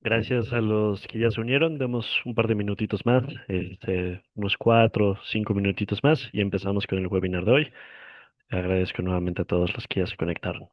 Gracias a los que ya se unieron, demos un par de minutitos más, unos 4, 5 minutitos más y empezamos con el webinar de hoy. Agradezco nuevamente a todos los que ya se conectaron.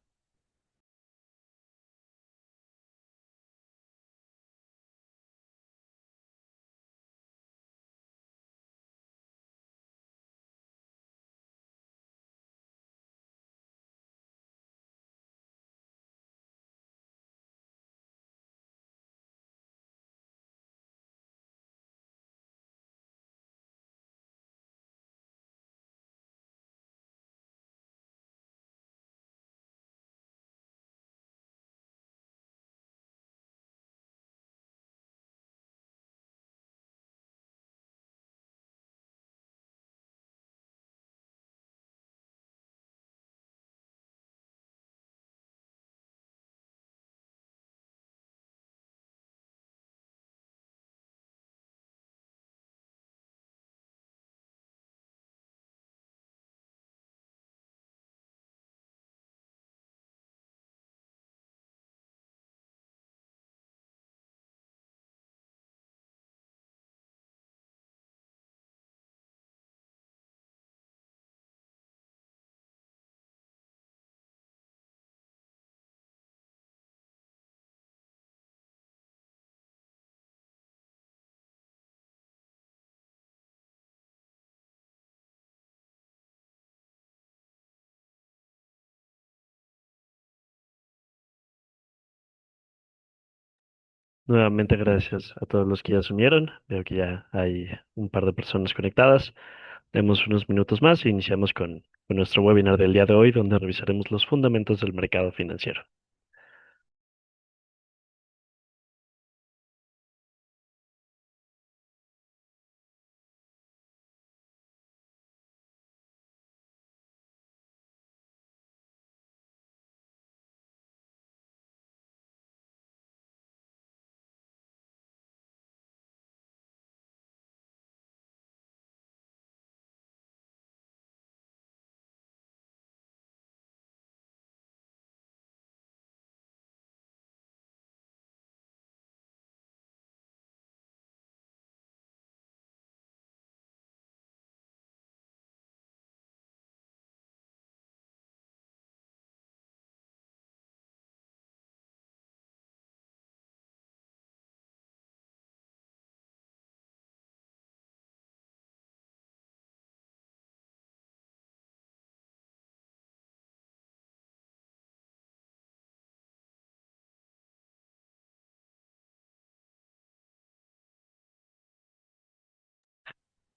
Nuevamente gracias a todos los que ya se unieron. Veo que ya hay un par de personas conectadas. Demos unos minutos más e iniciamos con nuestro webinar del día de hoy, donde revisaremos los fundamentos del mercado financiero.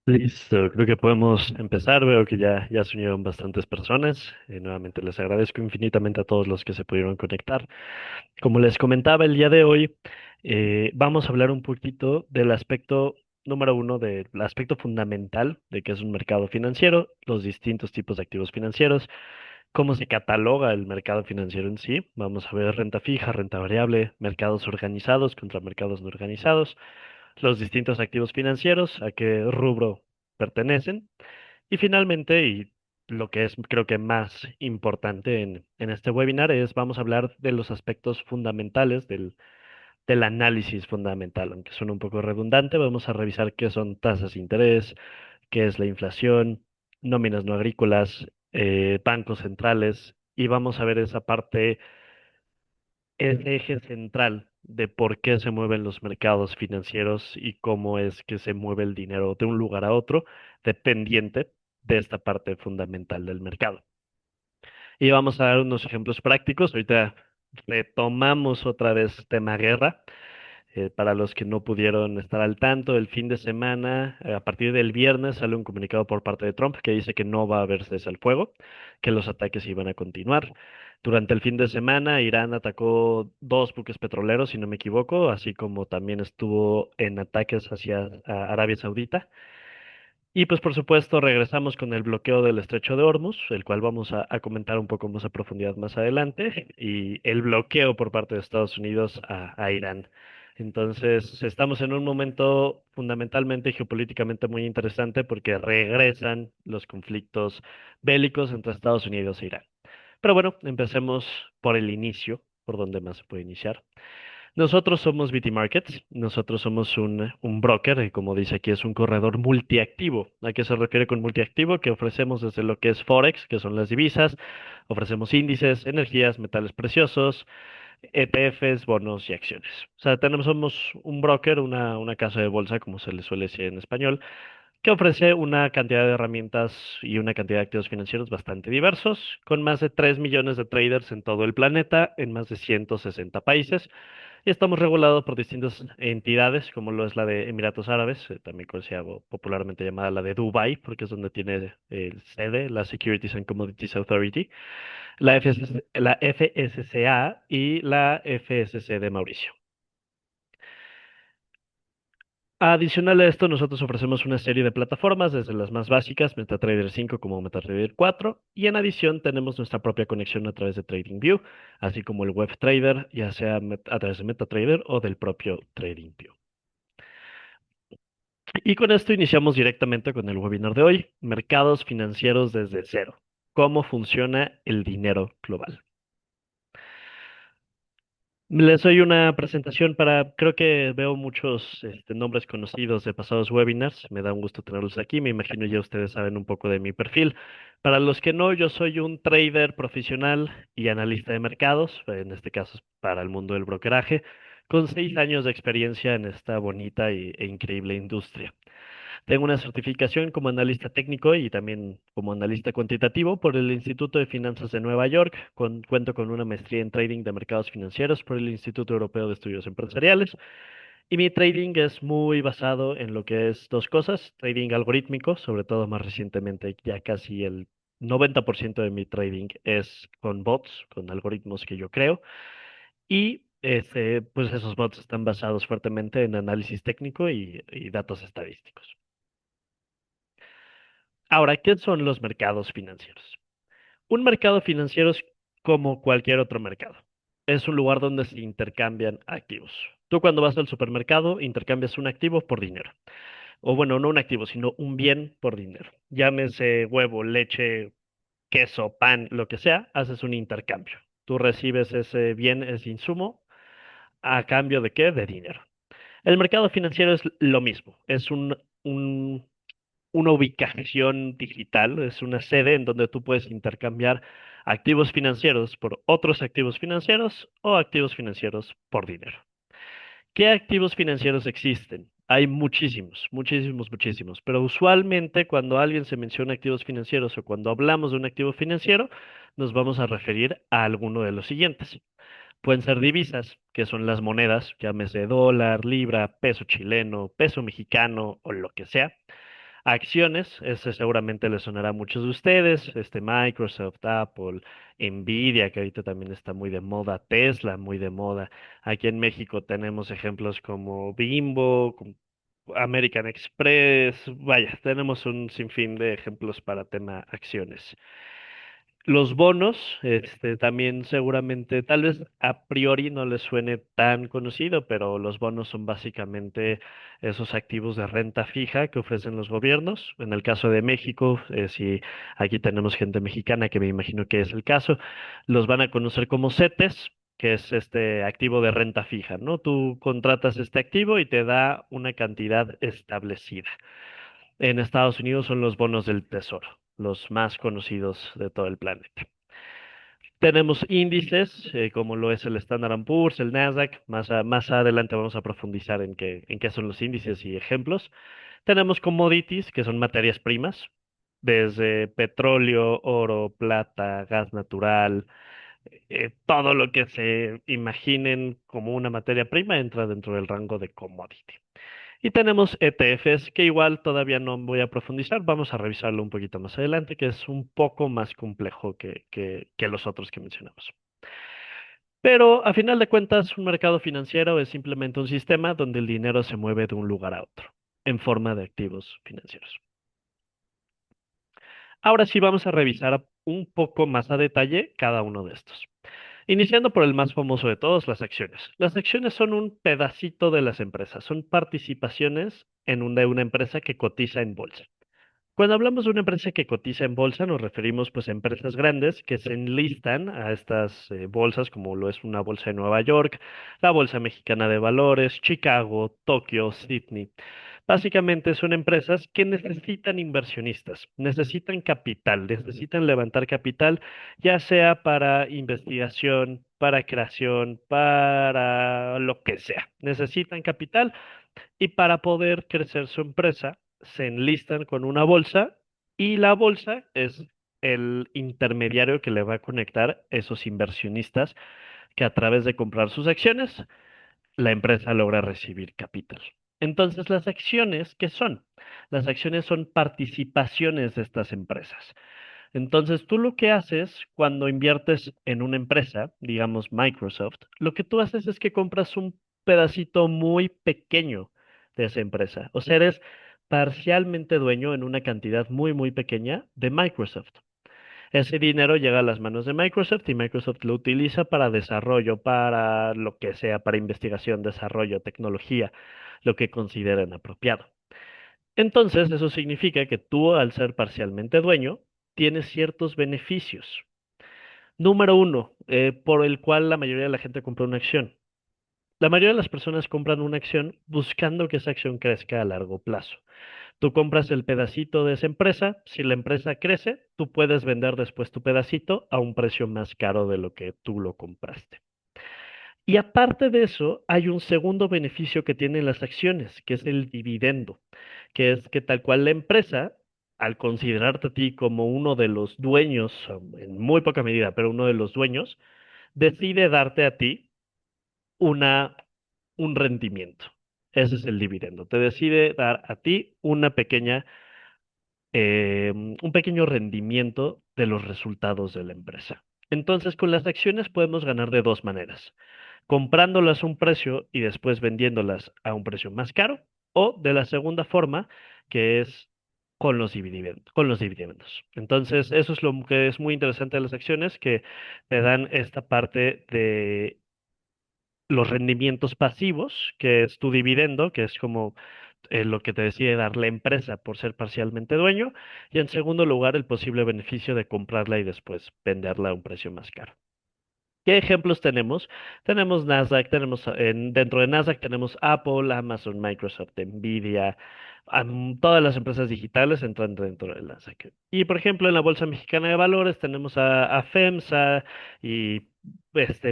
Listo, creo que podemos empezar. Veo que ya se unieron bastantes personas. Nuevamente les agradezco infinitamente a todos los que se pudieron conectar. Como les comentaba el día de hoy, vamos a hablar un poquito del aspecto número uno, del aspecto fundamental de qué es un mercado financiero, los distintos tipos de activos financieros, cómo se cataloga el mercado financiero en sí. Vamos a ver renta fija, renta variable, mercados organizados contra mercados no organizados, los distintos activos financieros, a qué rubro pertenecen. Y finalmente, y lo que es creo que más importante en este webinar es, vamos a hablar de los aspectos fundamentales del análisis fundamental, aunque suena un poco redundante, vamos a revisar qué son tasas de interés, qué es la inflación, nóminas no agrícolas, bancos centrales, y vamos a ver esa parte, ese eje central de por qué se mueven los mercados financieros y cómo es que se mueve el dinero de un lugar a otro, dependiente de esta parte fundamental del mercado. Y vamos a dar unos ejemplos prácticos. Ahorita retomamos otra vez tema guerra. Para los que no pudieron estar al tanto, el fin de semana, a partir del viernes, sale un comunicado por parte de Trump que dice que no va a haber cese al fuego, que los ataques iban a continuar. Durante el fin de semana, Irán atacó dos buques petroleros, si no me equivoco, así como también estuvo en ataques hacia Arabia Saudita. Y pues por supuesto regresamos con el bloqueo del Estrecho de Hormuz, el cual vamos a comentar un poco más a profundidad más adelante, y el bloqueo por parte de Estados Unidos a Irán. Entonces estamos en un momento fundamentalmente geopolíticamente muy interesante porque regresan los conflictos bélicos entre Estados Unidos e Irán. Pero bueno, empecemos por el inicio, por donde más se puede iniciar. Nosotros somos BT Markets, nosotros somos un broker, y como dice aquí, es un corredor multiactivo. ¿A qué se refiere con multiactivo? Que ofrecemos desde lo que es Forex, que son las divisas, ofrecemos índices, energías, metales preciosos, ETFs, bonos y acciones. O sea, somos un broker, una casa de bolsa, como se le suele decir en español, que ofrece una cantidad de herramientas y una cantidad de activos financieros bastante diversos, con más de 3 millones de traders en todo el planeta, en más de 160 países. Y estamos regulados por distintas entidades, como lo es la de Emiratos Árabes, también conocida o popularmente llamada la de Dubai, porque es donde tiene sede la Securities and Commodities Authority, la FSCA y la FSC de Mauricio. Adicional a esto, nosotros ofrecemos una serie de plataformas, desde las más básicas, MetaTrader 5 como MetaTrader 4, y en adición tenemos nuestra propia conexión a través de TradingView, así como el WebTrader, ya sea a través de MetaTrader o del propio TradingView. Y con esto iniciamos directamente con el webinar de hoy, mercados financieros desde cero. ¿Cómo funciona el dinero global? Les doy una presentación creo que veo muchos nombres conocidos de pasados webinars. Me da un gusto tenerlos aquí. Me imagino ya ustedes saben un poco de mi perfil. Para los que no, yo soy un trader profesional y analista de mercados, en este caso es para el mundo del brokeraje, con 6 años de experiencia en esta bonita e increíble industria. Tengo una certificación como analista técnico y también como analista cuantitativo por el Instituto de Finanzas de Nueva York. Cuento con una maestría en trading de mercados financieros por el Instituto Europeo de Estudios Empresariales. Y mi trading es muy basado en lo que es dos cosas: trading algorítmico, sobre todo más recientemente, ya casi el 90% de mi trading es con bots, con algoritmos que yo creo. Y pues esos bots están basados fuertemente en análisis técnico y datos estadísticos. Ahora, ¿qué son los mercados financieros? Un mercado financiero es como cualquier otro mercado. Es un lugar donde se intercambian activos. Tú cuando vas al supermercado intercambias un activo por dinero. O bueno, no un activo, sino un bien por dinero. Llámese huevo, leche, queso, pan, lo que sea, haces un intercambio. Tú recibes ese bien, ese insumo, ¿a cambio de qué? De dinero. El mercado financiero es lo mismo. Es un una ubicación digital, es una sede en donde tú puedes intercambiar activos financieros por otros activos financieros o activos financieros por dinero. ¿Qué activos financieros existen? Hay muchísimos, muchísimos, muchísimos, pero usualmente cuando alguien se menciona activos financieros o cuando hablamos de un activo financiero, nos vamos a referir a alguno de los siguientes. Pueden ser divisas, que son las monedas, llámese dólar, libra, peso chileno, peso mexicano o lo que sea. Acciones, ese seguramente les sonará a muchos de ustedes, Microsoft, Apple, Nvidia, que ahorita también está muy de moda, Tesla, muy de moda. Aquí en México tenemos ejemplos como Bimbo, como American Express, vaya, tenemos un sinfín de ejemplos para tema acciones. Los bonos, también seguramente, tal vez a priori no les suene tan conocido, pero los bonos son básicamente esos activos de renta fija que ofrecen los gobiernos. En el caso de México, si aquí tenemos gente mexicana, que me imagino que es el caso, los van a conocer como CETES, que es este activo de renta fija, ¿no? Tú contratas este activo y te da una cantidad establecida. En Estados Unidos son los bonos del tesoro, los más conocidos de todo el planeta. Tenemos índices, como lo es el Standard Poor's, el Nasdaq. Más adelante vamos a profundizar en qué son los índices y ejemplos. Tenemos commodities, que son materias primas, desde petróleo, oro, plata, gas natural, todo lo que se imaginen como una materia prima entra dentro del rango de commodity. Y tenemos ETFs, que igual todavía no voy a profundizar, vamos a revisarlo un poquito más adelante, que es un poco más complejo que los otros que mencionamos. Pero a final de cuentas, un mercado financiero es simplemente un sistema donde el dinero se mueve de un lugar a otro, en forma de activos financieros. Ahora sí vamos a revisar un poco más a detalle cada uno de estos. Iniciando por el más famoso de todos, las acciones. Las acciones son un pedacito de las empresas, son participaciones de una empresa que cotiza en bolsa. Cuando hablamos de una empresa que cotiza en bolsa, nos referimos pues a empresas grandes que se enlistan a estas bolsas, como lo es una bolsa de Nueva York, la Bolsa Mexicana de Valores, Chicago, Tokio, Sydney. Básicamente son empresas que necesitan inversionistas, necesitan capital, necesitan levantar capital, ya sea para investigación, para creación, para lo que sea. Necesitan capital y para poder crecer su empresa, se enlistan con una bolsa y la bolsa es el intermediario que le va a conectar esos inversionistas que a través de comprar sus acciones, la empresa logra recibir capital. Entonces, las acciones, ¿qué son? Las acciones son participaciones de estas empresas. Entonces, tú lo que haces cuando inviertes en una empresa, digamos Microsoft, lo que tú haces es que compras un pedacito muy pequeño de esa empresa. O sea, eres parcialmente dueño en una cantidad muy, muy pequeña de Microsoft. Ese dinero llega a las manos de Microsoft y Microsoft lo utiliza para desarrollo, para lo que sea, para investigación, desarrollo, tecnología, lo que consideren apropiado. Entonces, eso significa que tú, al ser parcialmente dueño, tienes ciertos beneficios. Número uno, por el cual la mayoría de la gente compra una acción. La mayoría de las personas compran una acción buscando que esa acción crezca a largo plazo. Tú compras el pedacito de esa empresa, si la empresa crece, tú puedes vender después tu pedacito a un precio más caro de lo que tú lo compraste. Y aparte de eso, hay un segundo beneficio que tienen las acciones, que es el dividendo, que es que tal cual la empresa, al considerarte a ti como uno de los dueños, en muy poca medida, pero uno de los dueños, decide darte a ti una, un rendimiento. Ese es el dividendo. Te decide dar a ti un pequeño rendimiento de los resultados de la empresa. Entonces, con las acciones podemos ganar de dos maneras: comprándolas a un precio y después vendiéndolas a un precio más caro, o de la segunda forma, que es con los dividendos. Entonces, eso es lo que es muy interesante de las acciones, que te dan esta parte de los rendimientos pasivos, que es tu dividendo, que es como lo que te decide dar la empresa por ser parcialmente dueño, y en segundo lugar, el posible beneficio de comprarla y después venderla a un precio más caro. ¿Qué ejemplos tenemos? Tenemos Nasdaq, dentro de Nasdaq tenemos Apple, Amazon, Microsoft, Nvidia, todas las empresas digitales entran dentro de Nasdaq. Y por ejemplo, en la Bolsa Mexicana de Valores tenemos a FEMSA y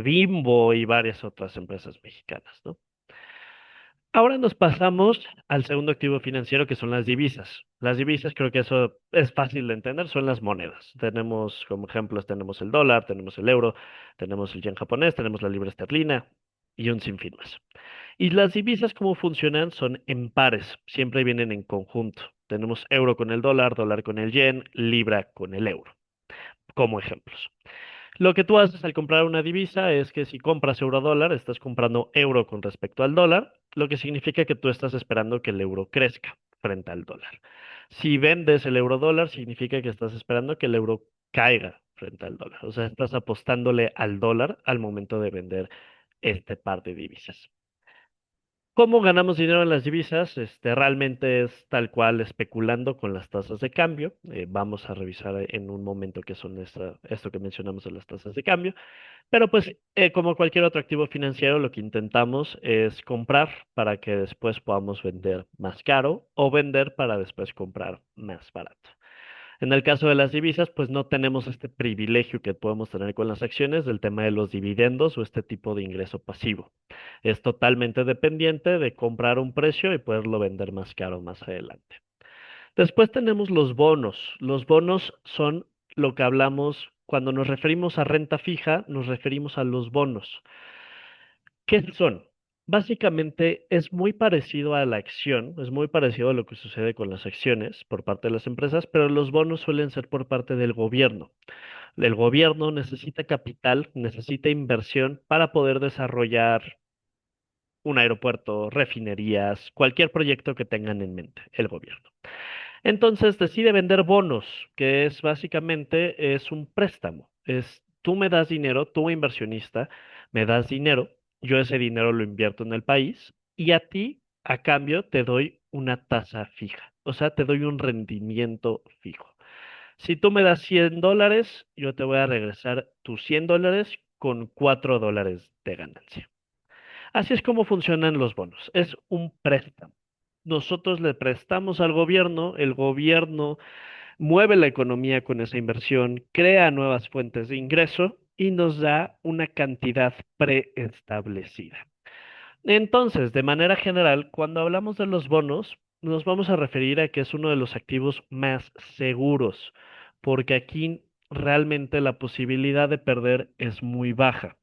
Bimbo y varias otras empresas mexicanas, ¿no? Ahora nos pasamos al segundo activo financiero, que son las divisas. Las divisas, creo que eso es fácil de entender, son las monedas. Tenemos como ejemplos, tenemos el dólar, tenemos el euro, tenemos el yen japonés, tenemos la libra esterlina y un sinfín más. Y las divisas, ¿cómo funcionan? Son en pares, siempre vienen en conjunto. Tenemos euro con el dólar, dólar con el yen, libra con el euro, como ejemplos. Lo que tú haces al comprar una divisa es que si compras euro dólar, estás comprando euro con respecto al dólar, lo que significa que tú estás esperando que el euro crezca frente al dólar. Si vendes el euro dólar, significa que estás esperando que el euro caiga frente al dólar. O sea, estás apostándole al dólar al momento de vender este par de divisas. ¿Cómo ganamos dinero en las divisas? Realmente es tal cual especulando con las tasas de cambio. Vamos a revisar en un momento qué son esto que mencionamos de las tasas de cambio. Pero pues, como cualquier otro activo financiero, lo que intentamos es comprar para que después podamos vender más caro o vender para después comprar más barato. En el caso de las divisas, pues no tenemos este privilegio que podemos tener con las acciones del tema de los dividendos o este tipo de ingreso pasivo. Es totalmente dependiente de comprar a un precio y poderlo vender más caro más adelante. Después tenemos los bonos. Los bonos son lo que hablamos cuando nos referimos a renta fija, nos referimos a los bonos. ¿Qué son? Básicamente es muy parecido a la acción, es muy parecido a lo que sucede con las acciones por parte de las empresas, pero los bonos suelen ser por parte del gobierno. El gobierno necesita capital, necesita inversión para poder desarrollar un aeropuerto, refinerías, cualquier proyecto que tengan en mente el gobierno. Entonces decide vender bonos, que es básicamente es un préstamo. Es tú me das dinero, tú inversionista, me das dinero, yo ese dinero lo invierto en el país y a ti a cambio te doy una tasa fija. O sea, te doy un rendimiento fijo. Si tú me das $100, yo te voy a regresar tus $100 con $4 de ganancia. Así es como funcionan los bonos. Es un préstamo. Nosotros le prestamos al gobierno, el gobierno mueve la economía con esa inversión, crea nuevas fuentes de ingreso y nos da una cantidad preestablecida. Entonces, de manera general, cuando hablamos de los bonos, nos vamos a referir a que es uno de los activos más seguros, porque aquí realmente la posibilidad de perder es muy baja.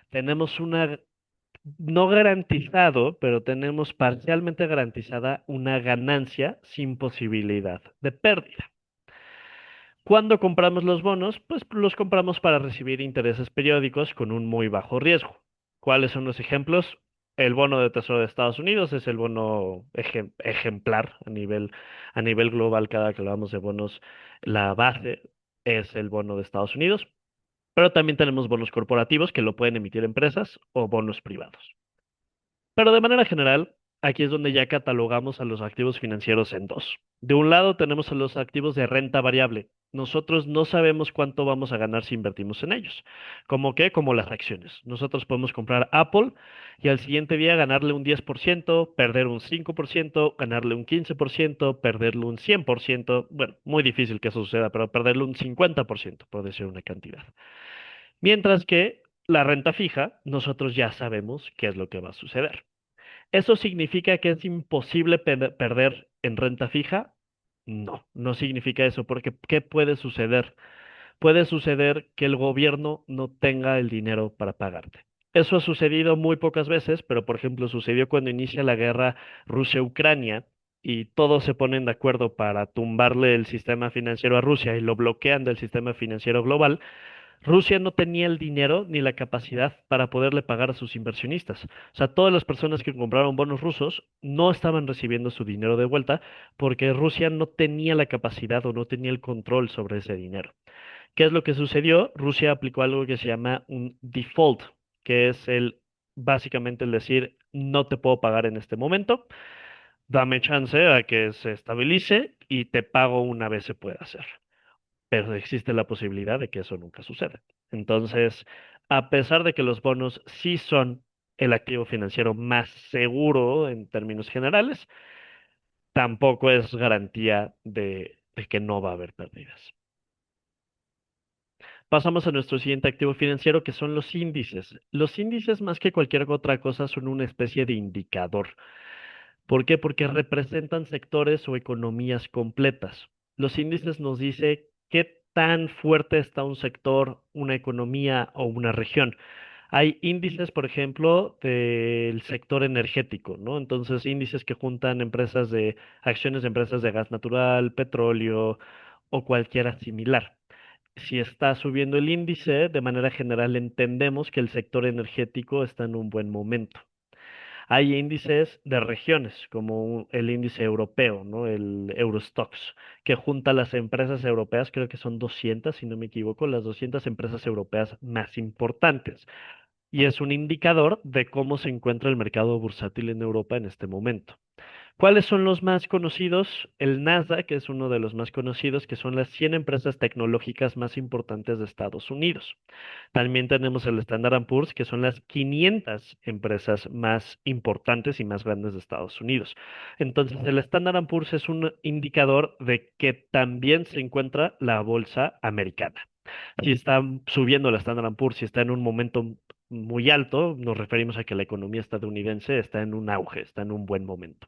Tenemos una, no garantizado, pero tenemos parcialmente garantizada una ganancia sin posibilidad de pérdida. Cuando compramos los bonos, pues los compramos para recibir intereses periódicos con un muy bajo riesgo. ¿Cuáles son los ejemplos? El bono de Tesoro de Estados Unidos es el bono ejemplar a nivel global. Cada que hablamos de bonos, la base es el bono de Estados Unidos, pero también tenemos bonos corporativos que lo pueden emitir empresas o bonos privados. Pero de manera general, aquí es donde ya catalogamos a los activos financieros en dos. De un lado tenemos a los activos de renta variable. Nosotros no sabemos cuánto vamos a ganar si invertimos en ellos. ¿Cómo qué? Como las acciones. Nosotros podemos comprar Apple y al siguiente día ganarle un 10%, perder un 5%, ganarle un 15%, perderle un 100%. Bueno, muy difícil que eso suceda, pero perderle un 50% puede ser una cantidad. Mientras que la renta fija, nosotros ya sabemos qué es lo que va a suceder. ¿Eso significa que es imposible perder en renta fija? No, no significa eso, porque ¿qué puede suceder? Puede suceder que el gobierno no tenga el dinero para pagarte. Eso ha sucedido muy pocas veces, pero por ejemplo sucedió cuando inicia la guerra Rusia-Ucrania y todos se ponen de acuerdo para tumbarle el sistema financiero a Rusia y lo bloquean del sistema financiero global. Rusia no tenía el dinero ni la capacidad para poderle pagar a sus inversionistas. O sea, todas las personas que compraron bonos rusos no estaban recibiendo su dinero de vuelta porque Rusia no tenía la capacidad o no tenía el control sobre ese dinero. ¿Qué es lo que sucedió? Rusia aplicó algo que se llama un default, que es básicamente el decir, no te puedo pagar en este momento, dame chance a que se estabilice y te pago una vez se pueda hacer, pero existe la posibilidad de que eso nunca suceda. Entonces, a pesar de que los bonos sí son el activo financiero más seguro en términos generales, tampoco es garantía de que no va a haber pérdidas. Pasamos a nuestro siguiente activo financiero, que son los índices. Los índices, más que cualquier otra cosa, son una especie de indicador. ¿Por qué? Porque representan sectores o economías completas. Los índices nos dice qué tan fuerte está un sector, una economía o una región. Hay índices, por ejemplo, del sector energético, ¿no? Entonces, índices que juntan acciones de empresas de gas natural, petróleo o cualquiera similar. Si está subiendo el índice, de manera general entendemos que el sector energético está en un buen momento. Hay índices de regiones, como el índice europeo, ¿no? El Eurostoxx, que junta las empresas europeas, creo que son 200, si no me equivoco, las 200 empresas europeas más importantes. Y es un indicador de cómo se encuentra el mercado bursátil en Europa en este momento. ¿Cuáles son los más conocidos? El Nasdaq, que es uno de los más conocidos, que son las 100 empresas tecnológicas más importantes de Estados Unidos. También tenemos el Standard Poor's, que son las 500 empresas más importantes y más grandes de Estados Unidos. Entonces, el Standard Poor's es un indicador de que también se encuentra la bolsa americana. Si está subiendo la Standard Poor's, si está en un momento muy alto, nos referimos a que la economía estadounidense está en un auge, está en un buen momento.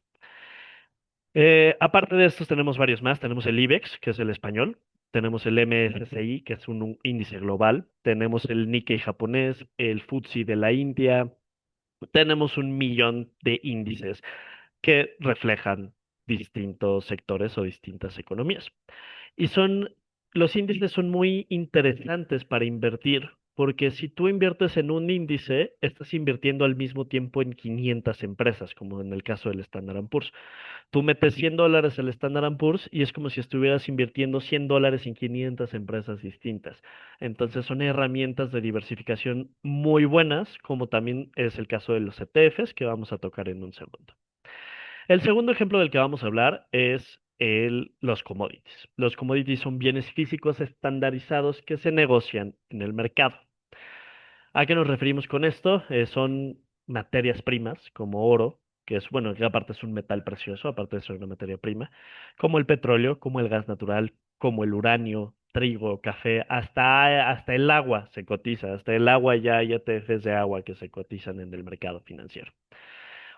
Aparte de estos tenemos varios más. Tenemos el IBEX, que es el español. Tenemos el MSCI, que es un índice global. Tenemos el Nikkei japonés, el FTSE de la India. Tenemos un millón de índices que reflejan distintos sectores o distintas economías. Y los índices son muy interesantes para invertir, porque si tú inviertes en un índice, estás invirtiendo al mismo tiempo en 500 empresas, como en el caso del Standard Poor's. Tú metes $100 al Standard Poor's y es como si estuvieras invirtiendo $100 en 500 empresas distintas. Entonces son herramientas de diversificación muy buenas, como también es el caso de los ETFs que vamos a tocar en un segundo. El segundo ejemplo del que vamos a hablar es los commodities. Los commodities son bienes físicos estandarizados que se negocian en el mercado. ¿A qué nos referimos con esto? Son materias primas como oro, que es, bueno, que aparte es un metal precioso, aparte de ser una materia prima, como el petróleo, como el gas natural, como el uranio, trigo, café, hasta el agua se cotiza, hasta el agua ya hay ETFs de agua que se cotizan en el mercado financiero.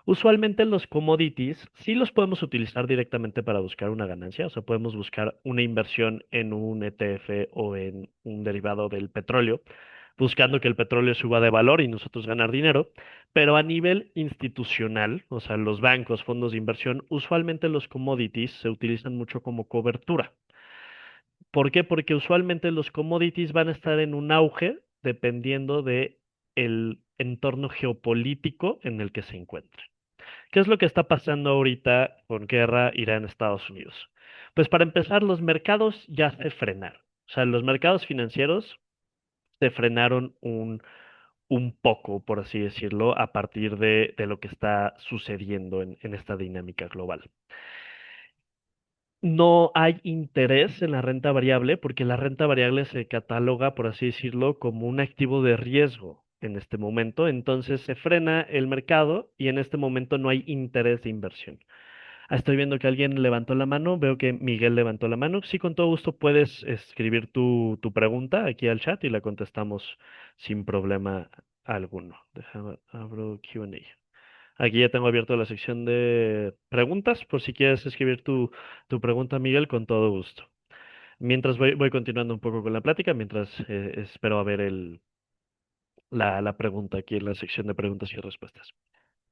Usualmente los commodities sí los podemos utilizar directamente para buscar una ganancia, o sea, podemos buscar una inversión en un ETF o en un derivado del petróleo, buscando que el petróleo suba de valor y nosotros ganar dinero, pero a nivel institucional, o sea, los bancos, fondos de inversión, usualmente los commodities se utilizan mucho como cobertura. ¿Por qué? Porque usualmente los commodities van a estar en un auge dependiendo de el entorno geopolítico en el que se encuentren. ¿Qué es lo que está pasando ahorita con guerra Irán-Estados Unidos? Pues para empezar, los mercados ya se frenaron. O sea, los mercados financieros se frenaron un poco, por así decirlo, a partir de lo que está sucediendo en esta dinámica global. No hay interés en la renta variable porque la renta variable se cataloga, por así decirlo, como un activo de riesgo en este momento. Entonces se frena el mercado y en este momento no hay interés de inversión. Estoy viendo que alguien levantó la mano. Veo que Miguel levantó la mano. Sí, con todo gusto puedes escribir tu pregunta aquí al chat y la contestamos sin problema alguno. Déjame, abro Q&A. Aquí ya tengo abierto la sección de preguntas, por si quieres escribir tu pregunta, Miguel, con todo gusto. Mientras voy continuando un poco con la plática, mientras espero a ver la pregunta aquí en la sección de preguntas y respuestas.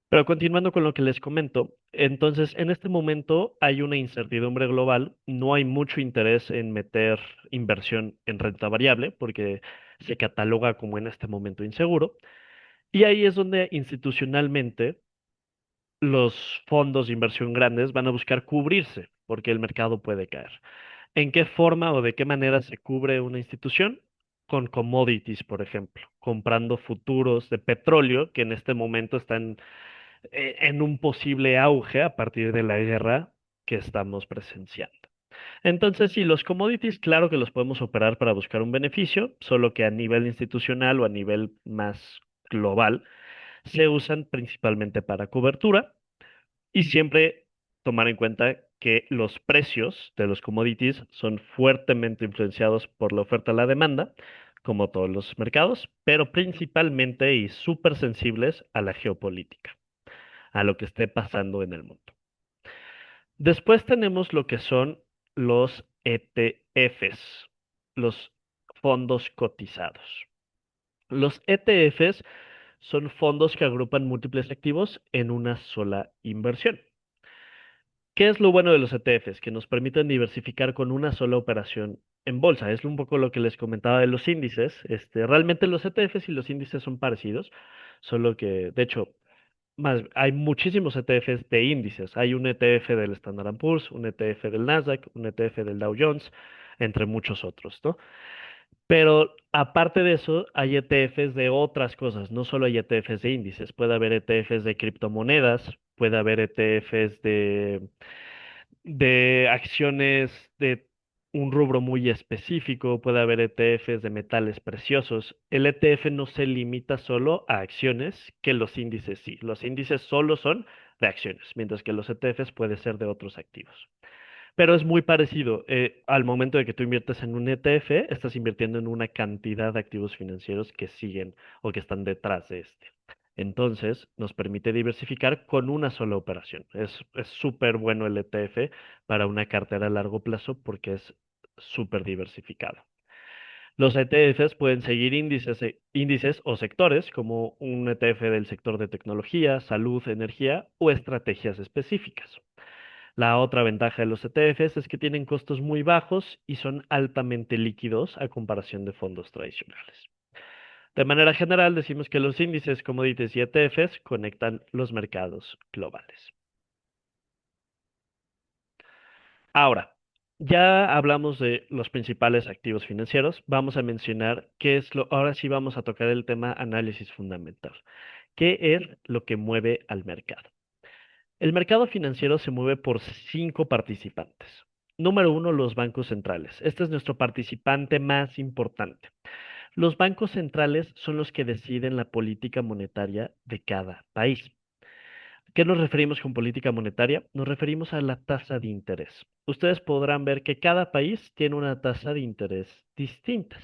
Pero continuando con lo que les comento, entonces en este momento hay una incertidumbre global, no hay mucho interés en meter inversión en renta variable porque se cataloga como en este momento inseguro. Y ahí es donde institucionalmente los fondos de inversión grandes van a buscar cubrirse porque el mercado puede caer. ¿En qué forma o de qué manera se cubre una institución? Con commodities, por ejemplo, comprando futuros de petróleo que en este momento están en un posible auge a partir de la guerra que estamos presenciando. Entonces, sí, los commodities, claro que los podemos operar para buscar un beneficio, solo que a nivel institucional o a nivel más global, se usan principalmente para cobertura y siempre tomar en cuenta que los precios de los commodities son fuertemente influenciados por la oferta y la demanda, como todos los mercados, pero principalmente y súper sensibles a la geopolítica, a lo que esté pasando en el mundo. Después tenemos lo que son los ETFs, los fondos cotizados. Los ETFs son fondos que agrupan múltiples activos en una sola inversión. ¿Qué es lo bueno de los ETFs? Que nos permiten diversificar con una sola operación en bolsa. Es un poco lo que les comentaba de los índices. Realmente los ETFs y los índices son parecidos, solo que, de hecho, hay muchísimos ETFs de índices. Hay un ETF del Standard Poor's, un ETF del Nasdaq, un ETF del Dow Jones, entre muchos otros, ¿no? Pero aparte de eso, hay ETFs de otras cosas. No solo hay ETFs de índices. Puede haber ETFs de criptomonedas, puede haber ETFs de acciones de un rubro muy específico, puede haber ETFs de metales preciosos. El ETF no se limita solo a acciones, que los índices sí. Los índices solo son de acciones, mientras que los ETFs pueden ser de otros activos. Pero es muy parecido. Al momento de que tú inviertes en un ETF, estás invirtiendo en una cantidad de activos financieros que siguen o que están detrás de este. Entonces, nos permite diversificar con una sola operación. Es súper bueno el ETF para una cartera a largo plazo porque es súper diversificado. Los ETFs pueden seguir índices o sectores, como un ETF del sector de tecnología, salud, energía o estrategias específicas. La otra ventaja de los ETFs es que tienen costos muy bajos y son altamente líquidos a comparación de fondos tradicionales. De manera general, decimos que los índices, commodities y ETFs conectan los mercados globales. Ahora, ya hablamos de los principales activos financieros. Vamos a mencionar ahora sí vamos a tocar el tema análisis fundamental. ¿Qué es lo que mueve al mercado? El mercado financiero se mueve por cinco participantes. Número uno, los bancos centrales. Este es nuestro participante más importante. Los bancos centrales son los que deciden la política monetaria de cada país. ¿Qué nos referimos con política monetaria? Nos referimos a la tasa de interés. Ustedes podrán ver que cada país tiene una tasa de interés distinta.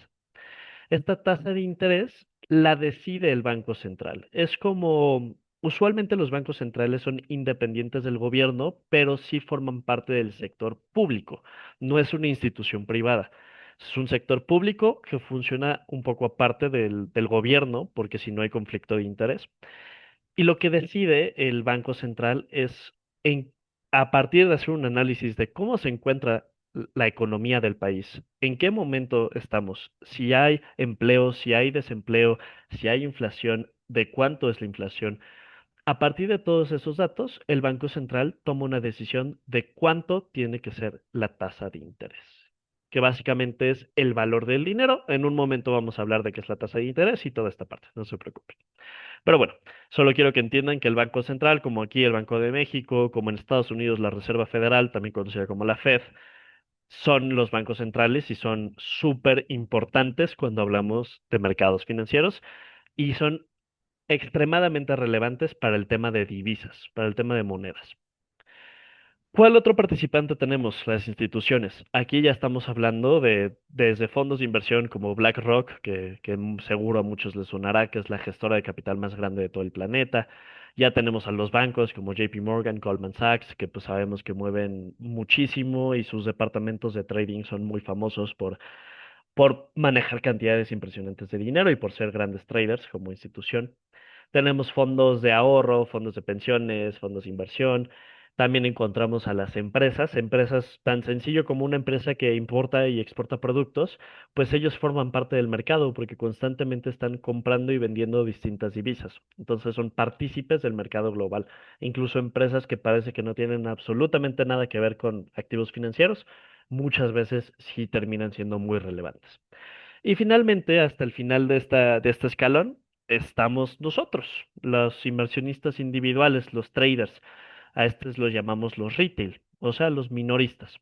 Esta tasa de interés la decide el Banco Central. Es como, usualmente los bancos centrales son independientes del gobierno, pero sí forman parte del sector público. No es una institución privada. Es un sector público que funciona un poco aparte del gobierno, porque si no hay conflicto de interés. Y lo que decide el Banco Central es, en, a partir de hacer un análisis de cómo se encuentra la economía del país, en qué momento estamos, si hay empleo, si hay desempleo, si hay inflación, de cuánto es la inflación. A partir de todos esos datos, el Banco Central toma una decisión de cuánto tiene que ser la tasa de interés, que básicamente es el valor del dinero. En un momento vamos a hablar de qué es la tasa de interés y toda esta parte, no se preocupen. Pero bueno, solo quiero que entiendan que el Banco Central, como aquí el Banco de México, como en Estados Unidos la Reserva Federal, también conocida como la Fed, son los bancos centrales y son súper importantes cuando hablamos de mercados financieros y son extremadamente relevantes para el tema de divisas, para el tema de monedas. ¿Cuál otro participante tenemos? Las instituciones. Aquí ya estamos hablando de desde fondos de inversión como BlackRock, que seguro a muchos les sonará, que es la gestora de capital más grande de todo el planeta. Ya tenemos a los bancos como JP Morgan, Goldman Sachs, que pues sabemos que mueven muchísimo y sus departamentos de trading son muy famosos por manejar cantidades impresionantes de dinero y por ser grandes traders como institución. Tenemos fondos de ahorro, fondos de pensiones, fondos de inversión. También encontramos a las empresas, empresas tan sencillo como una empresa que importa y exporta productos, pues ellos forman parte del mercado porque constantemente están comprando y vendiendo distintas divisas. Entonces son partícipes del mercado global. Incluso empresas que parece que no tienen absolutamente nada que ver con activos financieros, muchas veces sí terminan siendo muy relevantes. Y finalmente, hasta el final de este escalón, estamos nosotros, los inversionistas individuales, los traders. A estos los llamamos los retail, o sea, los minoristas.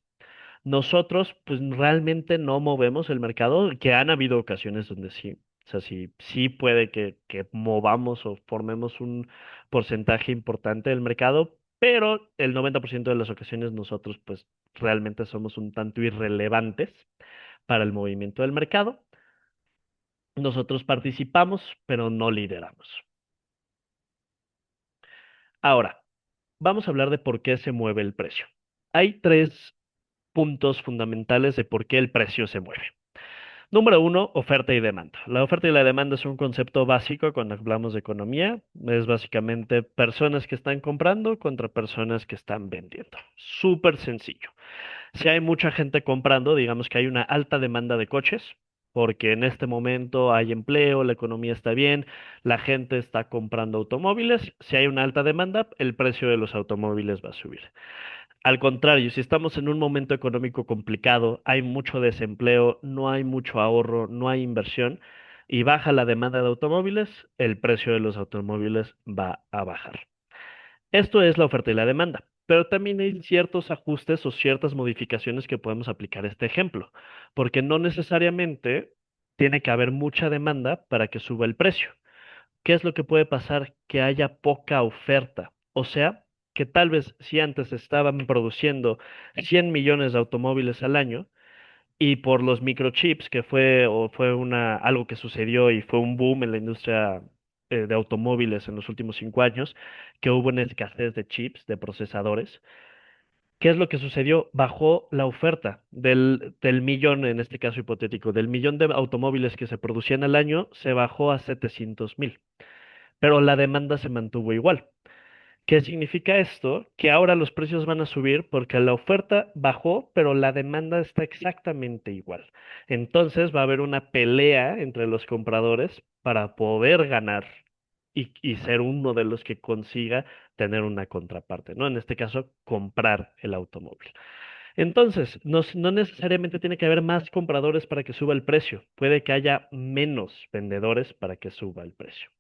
Nosotros, pues realmente no movemos el mercado, que han habido ocasiones donde sí. O sea, sí, sí puede que movamos o formemos un porcentaje importante del mercado, pero el 90% de las ocasiones nosotros, pues realmente somos un tanto irrelevantes para el movimiento del mercado. Nosotros participamos, pero no lideramos. Ahora, vamos a hablar de por qué se mueve el precio. Hay tres puntos fundamentales de por qué el precio se mueve. Número uno, oferta y demanda. La oferta y la demanda es un concepto básico cuando hablamos de economía. Es básicamente personas que están comprando contra personas que están vendiendo. Súper sencillo. Si hay mucha gente comprando, digamos que hay una alta demanda de coches, porque en este momento hay empleo, la economía está bien, la gente está comprando automóviles. Si hay una alta demanda, el precio de los automóviles va a subir. Al contrario, si estamos en un momento económico complicado, hay mucho desempleo, no hay mucho ahorro, no hay inversión y baja la demanda de automóviles, el precio de los automóviles va a bajar. Esto es la oferta y la demanda, pero también hay ciertos ajustes o ciertas modificaciones que podemos aplicar a este ejemplo, porque no necesariamente tiene que haber mucha demanda para que suba el precio. ¿Qué es lo que puede pasar? Que haya poca oferta. O sea, que tal vez si antes estaban produciendo 100 millones de automóviles al año, y por los microchips, que fue algo que sucedió y fue un boom en la industria de automóviles en los últimos 5 años, que hubo una escasez de chips, de procesadores. ¿Qué es lo que sucedió? Bajó la oferta del millón, en este caso hipotético, del millón de automóviles que se producían al año, se bajó a 700,000, pero la demanda se mantuvo igual. ¿Qué significa esto? Que ahora los precios van a subir porque la oferta bajó, pero la demanda está exactamente igual. Entonces va a haber una pelea entre los compradores para poder ganar y ser uno de los que consiga tener una contraparte, ¿no? En este caso, comprar el automóvil. Entonces, no necesariamente tiene que haber más compradores para que suba el precio. Puede que haya menos vendedores para que suba el precio.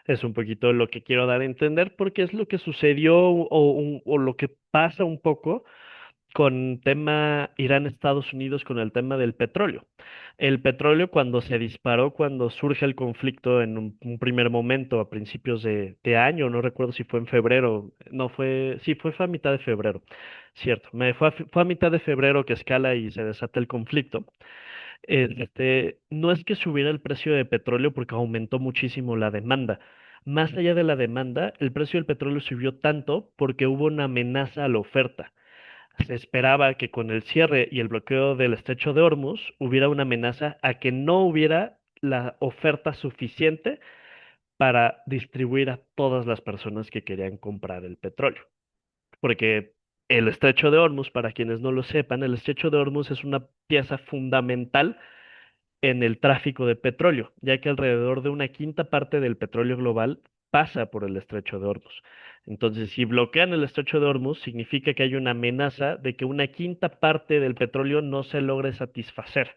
Es un poquito lo que quiero dar a entender porque es lo que sucedió o lo que pasa un poco con tema Irán-Estados Unidos con el tema del petróleo. El petróleo cuando se disparó, cuando surge el conflicto en un primer momento a principios de año, no recuerdo si fue en febrero, no fue, sí, fue a mitad de febrero, cierto, fue a mitad de febrero que escala y se desata el conflicto. No es que subiera el precio de petróleo porque aumentó muchísimo la demanda. Más allá de la demanda, el precio del petróleo subió tanto porque hubo una amenaza a la oferta. Se esperaba que con el cierre y el bloqueo del estrecho de Hormuz hubiera una amenaza a que no hubiera la oferta suficiente para distribuir a todas las personas que querían comprar el petróleo. Porque el estrecho de Hormuz, para quienes no lo sepan, el estrecho de Hormuz es una pieza fundamental en el tráfico de petróleo, ya que alrededor de una quinta parte del petróleo global pasa por el estrecho de Hormuz. Entonces, si bloquean el estrecho de Hormuz, significa que hay una amenaza de que una quinta parte del petróleo no se logre satisfacer.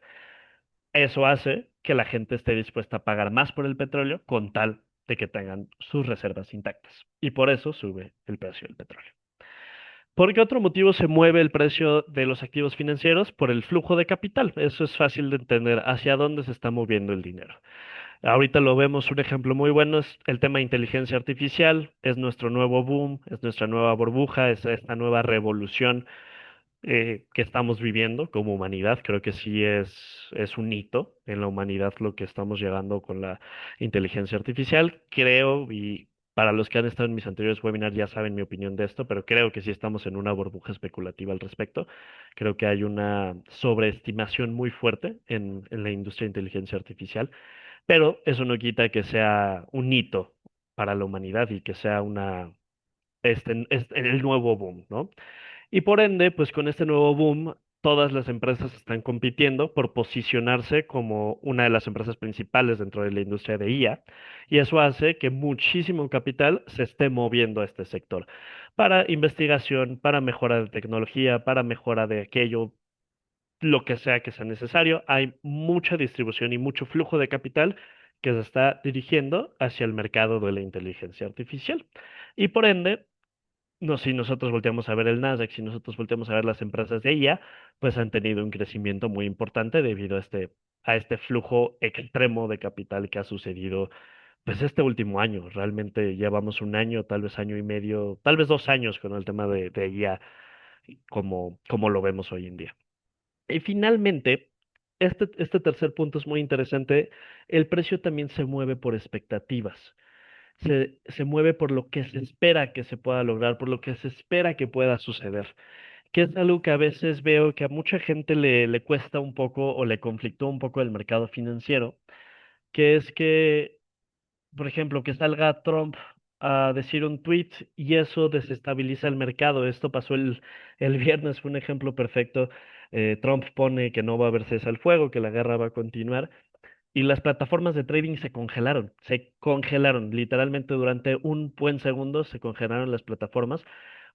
Eso hace que la gente esté dispuesta a pagar más por el petróleo con tal de que tengan sus reservas intactas. Y por eso sube el precio del petróleo. ¿Por qué otro motivo se mueve el precio de los activos financieros? Por el flujo de capital. Eso es fácil de entender hacia dónde se está moviendo el dinero. Ahorita lo vemos, un ejemplo muy bueno es el tema de inteligencia artificial, es nuestro nuevo boom, es nuestra nueva burbuja, es esta nueva revolución que estamos viviendo como humanidad. Creo que sí es un hito en la humanidad lo que estamos llegando con la inteligencia artificial. Creo, y para los que han estado en mis anteriores webinars ya saben mi opinión de esto, pero creo que sí estamos en una burbuja especulativa al respecto. Creo que hay una sobreestimación muy fuerte en la industria de inteligencia artificial, pero eso no quita que sea un hito para la humanidad y que sea el nuevo boom, ¿no? Y por ende, pues con este nuevo boom, todas las empresas están compitiendo por posicionarse como una de las empresas principales dentro de la industria de IA, y eso hace que muchísimo capital se esté moviendo a este sector para investigación, para mejora de tecnología, para mejora de aquello, lo que sea necesario. Hay mucha distribución y mucho flujo de capital que se está dirigiendo hacia el mercado de la inteligencia artificial. Y por ende, no, si nosotros volteamos a ver el Nasdaq, si nosotros volteamos a ver las empresas de IA, pues han tenido un crecimiento muy importante debido a este flujo extremo de capital que ha sucedido, pues este último año. Realmente llevamos un año, tal vez año y medio, tal vez 2 años con el tema de IA como lo vemos hoy en día. Y finalmente, este tercer punto es muy interesante. El precio también se mueve por expectativas. Se mueve por lo que se espera que se pueda lograr, por lo que se espera que pueda suceder, que es algo que a veces veo que a mucha gente le cuesta un poco o le conflictó un poco el mercado financiero, que es que, por ejemplo, que salga Trump a decir un tweet y eso desestabiliza el mercado. Esto pasó el viernes, fue un ejemplo perfecto. Trump pone que no va a haber cese al fuego, que la guerra va a continuar. Y las plataformas de trading se congelaron, literalmente durante un buen segundo se congelaron las plataformas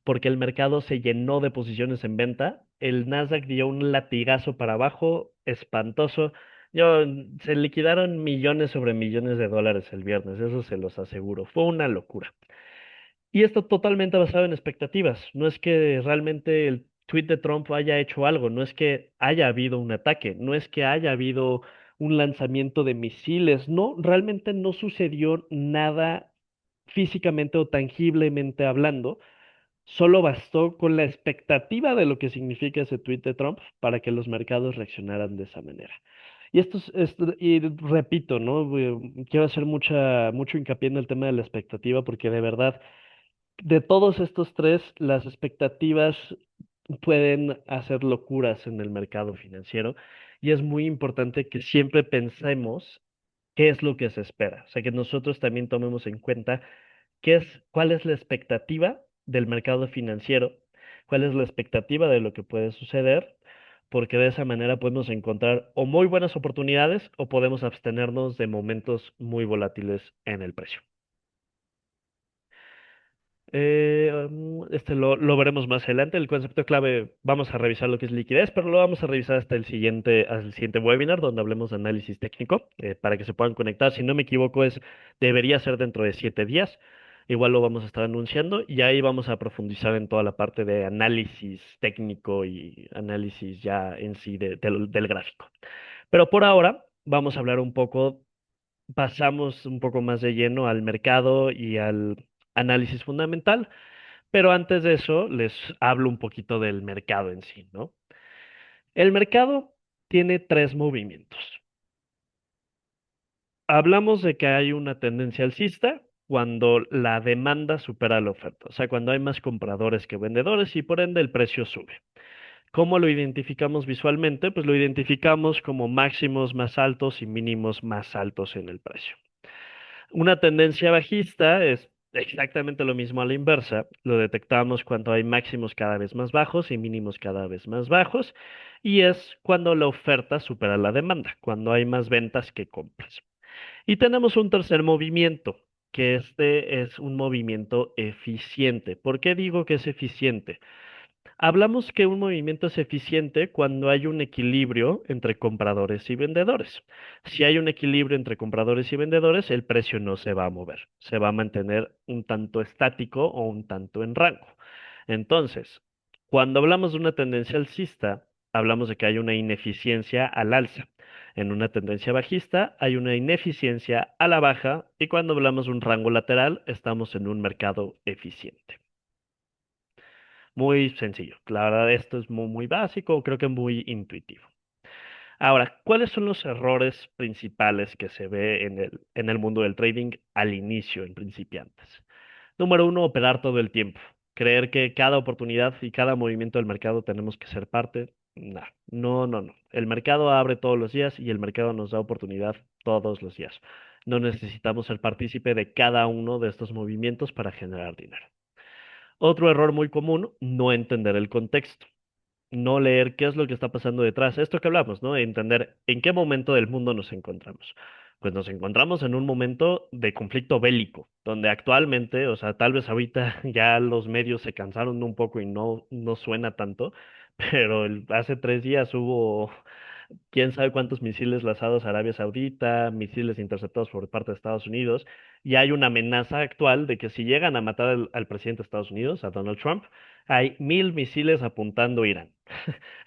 porque el mercado se llenó de posiciones en venta. El Nasdaq dio un latigazo para abajo, espantoso. Se liquidaron millones sobre millones de dólares el viernes, eso se los aseguro. Fue una locura. Y esto totalmente basado en expectativas. No es que realmente el tweet de Trump haya hecho algo, no es que haya habido un ataque, no es que haya habido un lanzamiento de misiles, no, realmente no sucedió nada físicamente o tangiblemente hablando. Solo bastó con la expectativa de lo que significa ese tweet de Trump para que los mercados reaccionaran de esa manera. Y y repito, ¿no? Quiero hacer mucho hincapié en el tema de la expectativa porque de verdad de todos estos tres, las expectativas pueden hacer locuras en el mercado financiero y es muy importante que siempre pensemos qué es lo que se espera. O sea, que nosotros también tomemos en cuenta cuál es la expectativa del mercado financiero, cuál es la expectativa de lo que puede suceder, porque de esa manera podemos encontrar o muy buenas oportunidades o podemos abstenernos de momentos muy volátiles en el precio. Lo veremos más adelante. El concepto clave, vamos a revisar lo que es liquidez, pero lo vamos a revisar hasta el siguiente webinar donde hablemos de análisis técnico para que se puedan conectar. Si no me equivoco, debería ser dentro de 7 días. Igual lo vamos a estar anunciando y ahí vamos a profundizar en toda la parte de análisis técnico y análisis ya en sí del gráfico. Pero por ahora vamos a hablar un poco, pasamos un poco más de lleno al mercado y al análisis fundamental. Pero antes de eso, les hablo un poquito del mercado en sí, ¿no? El mercado tiene tres movimientos. Hablamos de que hay una tendencia alcista cuando la demanda supera la oferta, o sea, cuando hay más compradores que vendedores y por ende el precio sube. ¿Cómo lo identificamos visualmente? Pues lo identificamos como máximos más altos y mínimos más altos en el precio. Una tendencia bajista es exactamente lo mismo a la inversa. Lo detectamos cuando hay máximos cada vez más bajos y mínimos cada vez más bajos. Y es cuando la oferta supera la demanda, cuando hay más ventas que compras. Y tenemos un tercer movimiento, que este es un movimiento eficiente. ¿Por qué digo que es eficiente? Hablamos que un movimiento es eficiente cuando hay un equilibrio entre compradores y vendedores. Si hay un equilibrio entre compradores y vendedores, el precio no se va a mover, se va a mantener un tanto estático o un tanto en rango. Entonces, cuando hablamos de una tendencia alcista, hablamos de que hay una ineficiencia al alza. En una tendencia bajista hay una ineficiencia a la baja y cuando hablamos de un rango lateral, estamos en un mercado eficiente. Muy sencillo. La verdad, esto es muy básico, creo que muy intuitivo. Ahora, ¿cuáles son los errores principales que se ve en el mundo del trading al inicio, en principiantes? Número uno, operar todo el tiempo. Creer que cada oportunidad y cada movimiento del mercado tenemos que ser parte. No, no, no, no. El mercado abre todos los días y el mercado nos da oportunidad todos los días. No necesitamos ser partícipe de cada uno de estos movimientos para generar dinero. Otro error muy común, no entender el contexto, no leer qué es lo que está pasando detrás. Esto que hablamos, ¿no? Entender en qué momento del mundo nos encontramos. Pues nos encontramos en un momento de conflicto bélico, donde actualmente, o sea, tal vez ahorita ya los medios se cansaron un poco y no suena tanto, pero hace 3 días hubo quién sabe cuántos misiles lanzados a Arabia Saudita, misiles interceptados por parte de Estados Unidos, y hay una amenaza actual de que si llegan a matar al presidente de Estados Unidos, a Donald Trump, hay 1.000 misiles apuntando a Irán.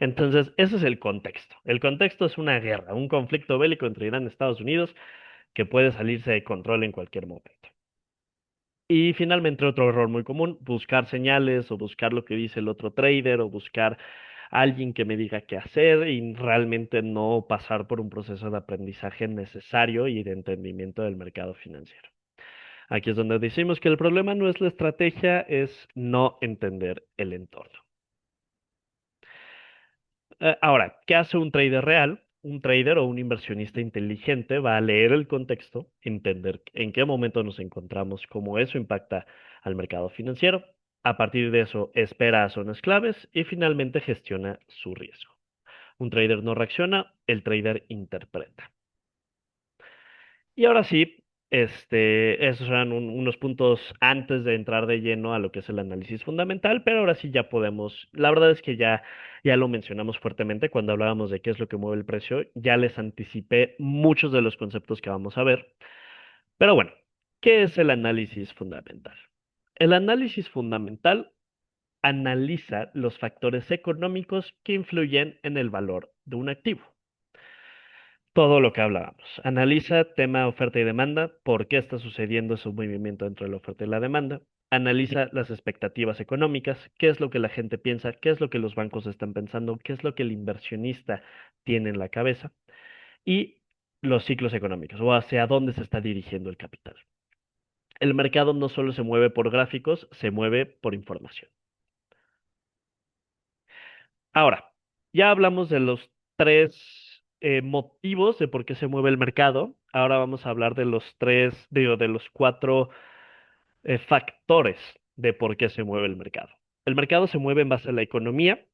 Entonces, ese es el contexto. El contexto es una guerra, un conflicto bélico entre Irán y Estados Unidos que puede salirse de control en cualquier momento. Y finalmente, otro error muy común, buscar señales o buscar lo que dice el otro trader o buscar a alguien que me diga qué hacer y realmente no pasar por un proceso de aprendizaje necesario y de entendimiento del mercado financiero. Aquí es donde decimos que el problema no es la estrategia, es no entender el entorno. Ahora, ¿qué hace un trader real? Un trader o un inversionista inteligente va a leer el contexto, entender en qué momento nos encontramos, cómo eso impacta al mercado financiero. A partir de eso, espera a zonas claves y finalmente gestiona su riesgo. Un trader no reacciona, el trader interpreta. Y ahora sí, esos eran unos puntos antes de entrar de lleno a lo que es el análisis fundamental, pero ahora sí ya podemos, la verdad es que ya lo mencionamos fuertemente cuando hablábamos de qué es lo que mueve el precio, ya les anticipé muchos de los conceptos que vamos a ver, pero bueno, ¿qué es el análisis fundamental? El análisis fundamental analiza los factores económicos que influyen en el valor de un activo. Todo lo que hablábamos. Analiza tema oferta y demanda, por qué está sucediendo ese movimiento entre la oferta y la demanda. Analiza las expectativas económicas, qué es lo que la gente piensa, qué es lo que los bancos están pensando, qué es lo que el inversionista tiene en la cabeza y los ciclos económicos o hacia dónde se está dirigiendo el capital. El mercado no solo se mueve por gráficos, se mueve por información. Ahora, ya hablamos de los tres motivos de por qué se mueve el mercado. Ahora vamos a hablar de los tres, digo, de los cuatro factores de por qué se mueve el mercado. El mercado se mueve en base a la economía,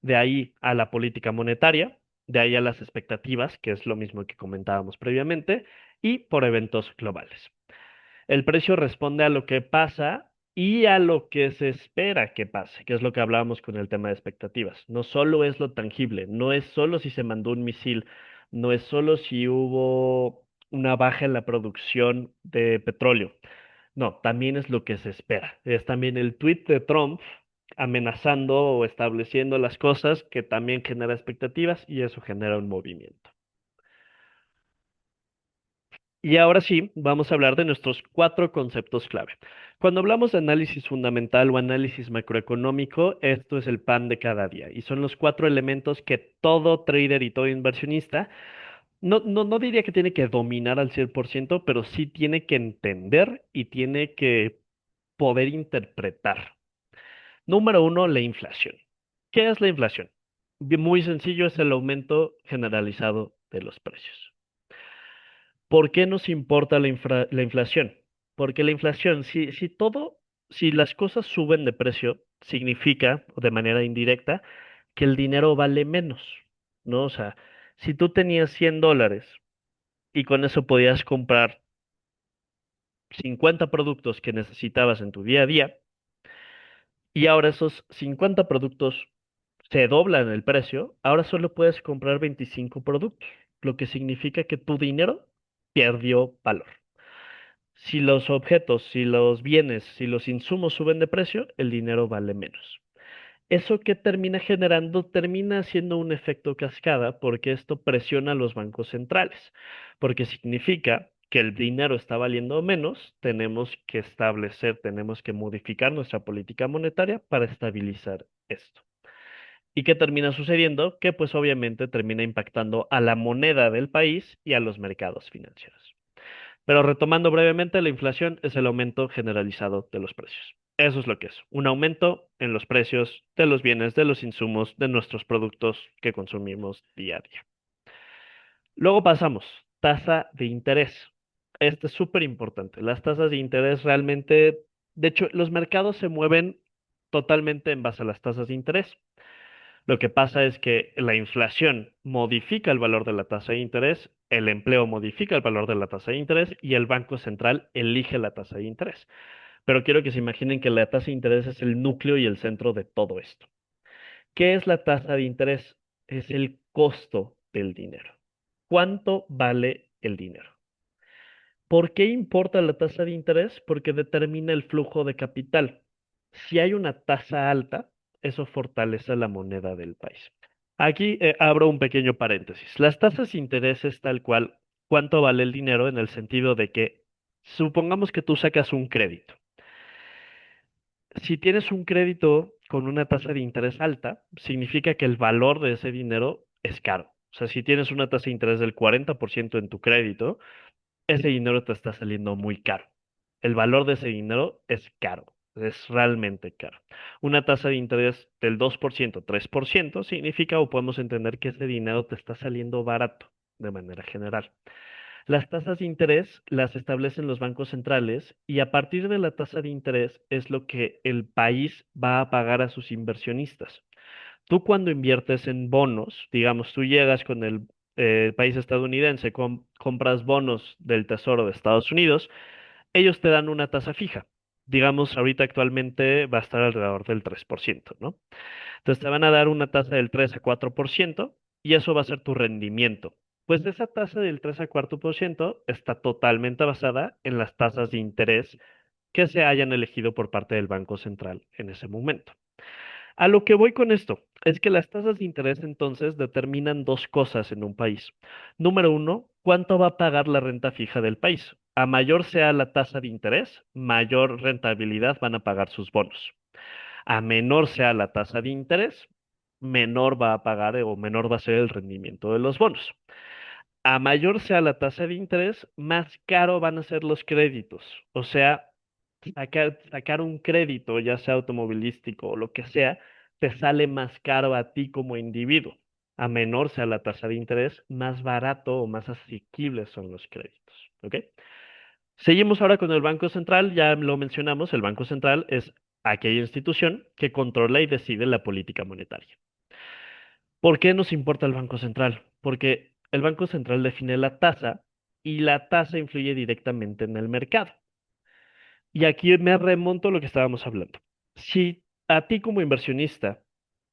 de ahí a la política monetaria, de ahí a las expectativas, que es lo mismo que comentábamos previamente, y por eventos globales. El precio responde a lo que pasa y a lo que se espera que pase, que es lo que hablábamos con el tema de expectativas. No solo es lo tangible, no es solo si se mandó un misil, no es solo si hubo una baja en la producción de petróleo. No, también es lo que se espera. Es también el tuit de Trump amenazando o estableciendo las cosas que también genera expectativas y eso genera un movimiento. Y ahora sí, vamos a hablar de nuestros cuatro conceptos clave. Cuando hablamos de análisis fundamental o análisis macroeconómico, esto es el pan de cada día y son los cuatro elementos que todo trader y todo inversionista no diría que tiene que dominar al 100%, pero sí tiene que entender y tiene que poder interpretar. Número uno, la inflación. ¿Qué es la inflación? Muy sencillo, es el aumento generalizado de los precios. ¿Por qué nos importa la inflación? Porque la inflación, si las cosas suben de precio, significa, de manera indirecta, que el dinero vale menos, ¿no? O sea, si tú tenías $100 y con eso podías comprar 50 productos que necesitabas en tu día a día, y ahora esos 50 productos se doblan el precio, ahora solo puedes comprar 25 productos, lo que significa que tu dinero perdió valor. Si los objetos, si los bienes, si los insumos suben de precio, el dinero vale menos. ¿Eso que termina generando? Termina haciendo un efecto cascada porque esto presiona a los bancos centrales, porque significa que el dinero está valiendo menos, tenemos que establecer, tenemos que modificar nuestra política monetaria para estabilizar esto. ¿Y qué termina sucediendo? Que pues obviamente termina impactando a la moneda del país y a los mercados financieros. Pero retomando brevemente, la inflación es el aumento generalizado de los precios. Eso es lo que es, un aumento en los precios de los bienes, de los insumos, de nuestros productos que consumimos día a día. Luego pasamos, tasa de interés. Este es súper importante. Las tasas de interés realmente, de hecho, los mercados se mueven totalmente en base a las tasas de interés. Lo que pasa es que la inflación modifica el valor de la tasa de interés, el empleo modifica el valor de la tasa de interés y el Banco Central elige la tasa de interés. Pero quiero que se imaginen que la tasa de interés es el núcleo y el centro de todo esto. ¿Qué es la tasa de interés? Es el costo del dinero. ¿Cuánto vale el dinero? ¿Por qué importa la tasa de interés? Porque determina el flujo de capital. Si hay una tasa alta, eso fortalece la moneda del país. Aquí abro un pequeño paréntesis. Las tasas de interés es tal cual cuánto vale el dinero en el sentido de que supongamos que tú sacas un crédito. Si tienes un crédito con una tasa de interés alta, significa que el valor de ese dinero es caro. O sea, si tienes una tasa de interés del 40% en tu crédito, ese dinero te está saliendo muy caro. El valor de ese dinero es caro, es realmente caro. Una tasa de interés del 2%, 3% significa o podemos entender que ese dinero te está saliendo barato de manera general. Las tasas de interés las establecen los bancos centrales y a partir de la tasa de interés es lo que el país va a pagar a sus inversionistas. Tú cuando inviertes en bonos, digamos, tú llegas con el país estadounidense, compras bonos del Tesoro de Estados Unidos, ellos te dan una tasa fija. Digamos, ahorita actualmente va a estar alrededor del 3%, ¿no? Entonces te van a dar una tasa del 3 a 4% y eso va a ser tu rendimiento. Pues esa tasa del 3 a 4% está totalmente basada en las tasas de interés que se hayan elegido por parte del Banco Central en ese momento. A lo que voy con esto es que las tasas de interés entonces determinan dos cosas en un país. Número uno, cuánto va a pagar la renta fija del país. A mayor sea la tasa de interés, mayor rentabilidad van a pagar sus bonos. A menor sea la tasa de interés, menor va a pagar o menor va a ser el rendimiento de los bonos. A mayor sea la tasa de interés, más caro van a ser los créditos. O sea, sacar un crédito, ya sea automovilístico o lo que sea, te sale más caro a ti como individuo. A menor sea la tasa de interés, más barato o más asequibles son los créditos. ¿Ok? Seguimos ahora con el Banco Central, ya lo mencionamos, el Banco Central es aquella institución que controla y decide la política monetaria. ¿Por qué nos importa el Banco Central? Porque el Banco Central define la tasa y la tasa influye directamente en el mercado. Y aquí me remonto a lo que estábamos hablando. Si a ti como inversionista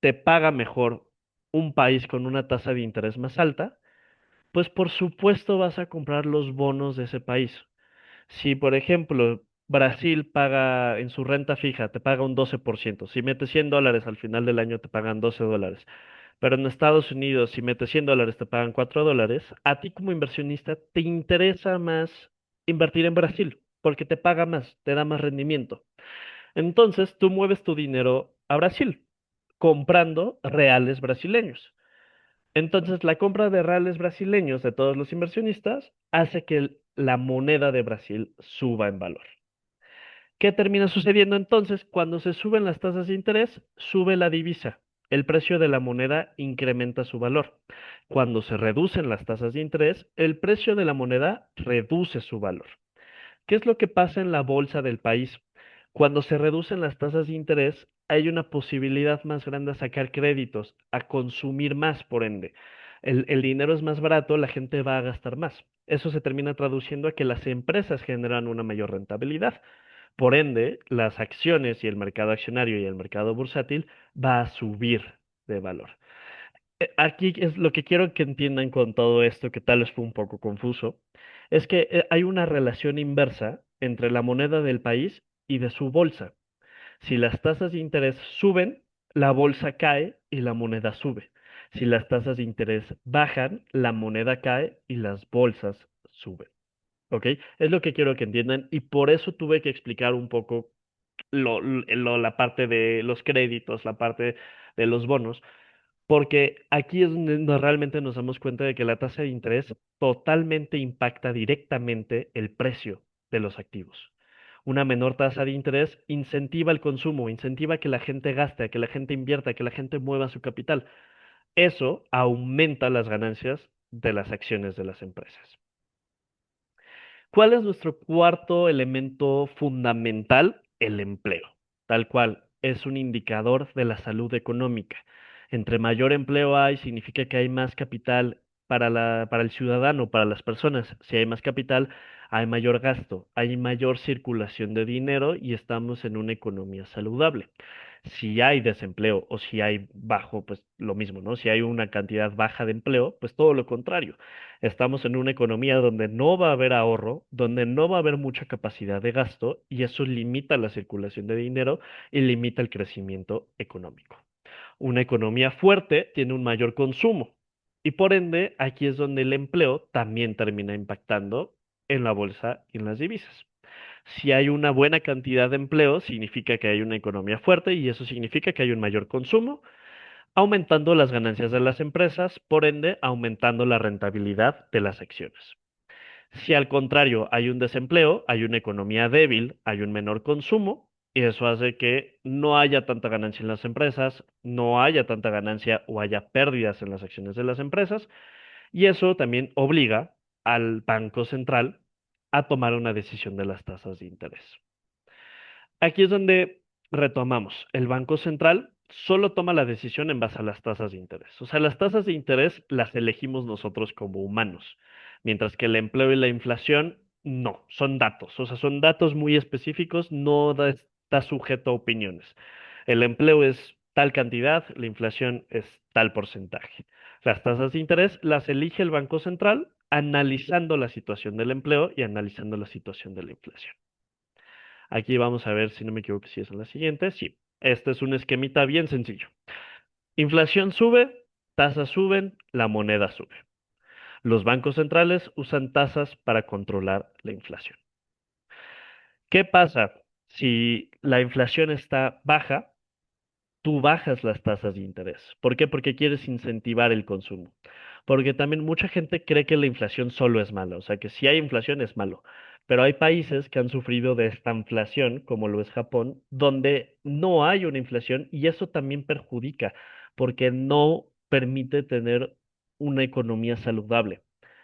te paga mejor un país con una tasa de interés más alta, pues por supuesto vas a comprar los bonos de ese país. Si, por ejemplo, Brasil paga en su renta fija, te paga un 12%. Si metes $100 al final del año, te pagan $12. Pero en Estados Unidos, si metes $100, te pagan $4. A ti como inversionista te interesa más invertir en Brasil, porque te paga más, te da más rendimiento. Entonces, tú mueves tu dinero a Brasil, comprando reales brasileños. Entonces, la compra de reales brasileños de todos los inversionistas hace que la moneda de Brasil suba en valor. ¿Qué termina sucediendo entonces? Cuando se suben las tasas de interés, sube la divisa. El precio de la moneda incrementa su valor. Cuando se reducen las tasas de interés, el precio de la moneda reduce su valor. ¿Qué es lo que pasa en la bolsa del país? Cuando se reducen las tasas de interés, hay una posibilidad más grande a sacar créditos, a consumir más, por ende. El dinero es más barato, la gente va a gastar más. Eso se termina traduciendo a que las empresas generan una mayor rentabilidad. Por ende, las acciones y el mercado accionario y el mercado bursátil va a subir de valor. Aquí es lo que quiero que entiendan con todo esto, que tal vez fue un poco confuso, es que hay una relación inversa entre la moneda del país y de su bolsa. Si las tasas de interés suben, la bolsa cae y la moneda sube. Si las tasas de interés bajan, la moneda cae y las bolsas suben. ¿Ok? Es lo que quiero que entiendan y por eso tuve que explicar un poco la parte de los créditos, la parte de los bonos, porque aquí es donde realmente nos damos cuenta de que la tasa de interés totalmente impacta directamente el precio de los activos. Una menor tasa de interés incentiva el consumo, incentiva que la gente gaste, que la gente invierta, que la gente mueva su capital. Eso aumenta las ganancias de las acciones de las empresas. ¿Cuál es nuestro cuarto elemento fundamental? El empleo. Tal cual, es un indicador de la salud económica. Entre mayor empleo hay, significa que hay más capital para el ciudadano, para las personas. Si hay más capital, hay mayor gasto, hay mayor circulación de dinero y estamos en una economía saludable. Si hay desempleo o si hay bajo, pues lo mismo, ¿no? Si hay una cantidad baja de empleo, pues todo lo contrario. Estamos en una economía donde no va a haber ahorro, donde no va a haber mucha capacidad de gasto y eso limita la circulación de dinero y limita el crecimiento económico. Una economía fuerte tiene un mayor consumo y por ende aquí es donde el empleo también termina impactando en la bolsa y en las divisas. Si hay una buena cantidad de empleo, significa que hay una economía fuerte y eso significa que hay un mayor consumo, aumentando las ganancias de las empresas, por ende, aumentando la rentabilidad de las acciones. Si al contrario hay un desempleo, hay una economía débil, hay un menor consumo, y eso hace que no haya tanta ganancia en las empresas, no haya tanta ganancia o haya pérdidas en las acciones de las empresas, y eso también obliga al Banco Central a tomar una decisión de las tasas de interés. Aquí es donde retomamos. El Banco Central solo toma la decisión en base a las tasas de interés. O sea, las tasas de interés las elegimos nosotros como humanos, mientras que el empleo y la inflación no, son datos. O sea, son datos muy específicos, no está sujeto a opiniones. El empleo es tal cantidad, la inflación es tal porcentaje. Las tasas de interés las elige el Banco Central analizando la situación del empleo y analizando la situación de la inflación. Aquí vamos a ver si no me equivoco si es en la siguiente. Sí, este es un esquemita bien sencillo. Inflación sube, tasas suben, la moneda sube. Los bancos centrales usan tasas para controlar la inflación. ¿Qué pasa si la inflación está baja? Tú bajas las tasas de interés. ¿Por qué? Porque quieres incentivar el consumo. Porque también mucha gente cree que la inflación solo es mala, o sea que si hay inflación es malo. Pero hay países que han sufrido de esta inflación, como lo es Japón, donde no hay una inflación y eso también perjudica, porque no permite tener una economía saludable.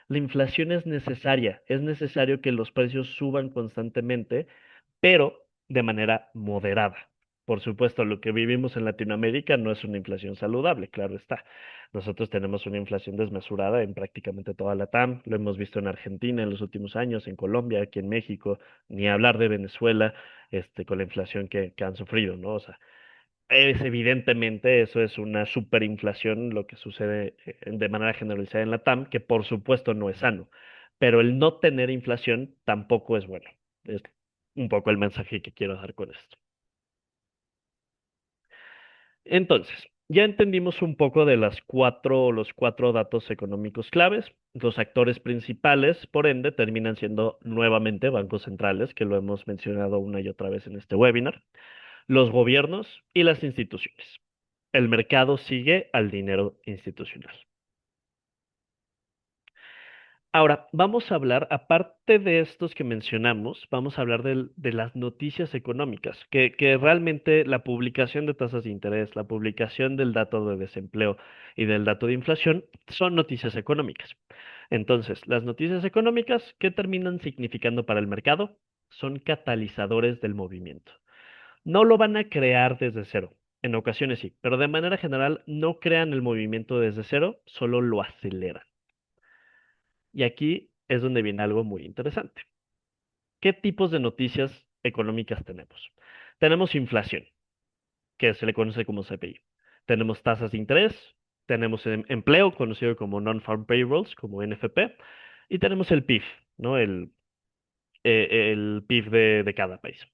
La inflación es necesario que los precios suban constantemente, pero de manera moderada. Por supuesto, lo que vivimos en Latinoamérica no es una inflación saludable, claro está. Nosotros tenemos una inflación desmesurada en prácticamente toda la TAM, lo hemos visto en Argentina en los últimos años, en Colombia, aquí en México, ni hablar de Venezuela, con la inflación que han sufrido, ¿no? O sea, es evidentemente eso es una superinflación, lo que sucede de manera generalizada en la TAM, que por supuesto no es sano, pero el no tener inflación tampoco es bueno. Es un poco el mensaje que quiero dar con esto. Entonces, ya entendimos un poco de los cuatro datos económicos claves. Los actores principales, por ende, terminan siendo nuevamente bancos centrales, que lo hemos mencionado una y otra vez en este webinar, los gobiernos y las instituciones. El mercado sigue al dinero institucional. Ahora, vamos a hablar, aparte de estos que mencionamos, vamos a hablar de las noticias económicas, que realmente la publicación de tasas de interés, la publicación del dato de desempleo y del dato de inflación son noticias económicas. Entonces, las noticias económicas, ¿qué terminan significando para el mercado? Son catalizadores del movimiento. No lo van a crear desde cero. En ocasiones sí, pero de manera general no crean el movimiento desde cero, solo lo aceleran. Y aquí es donde viene algo muy interesante. ¿Qué tipos de noticias económicas tenemos? Tenemos inflación, que se le conoce como CPI. Tenemos tasas de interés, tenemos empleo, conocido como Non-Farm Payrolls, como NFP, y tenemos el PIB, ¿no? El PIB de cada país.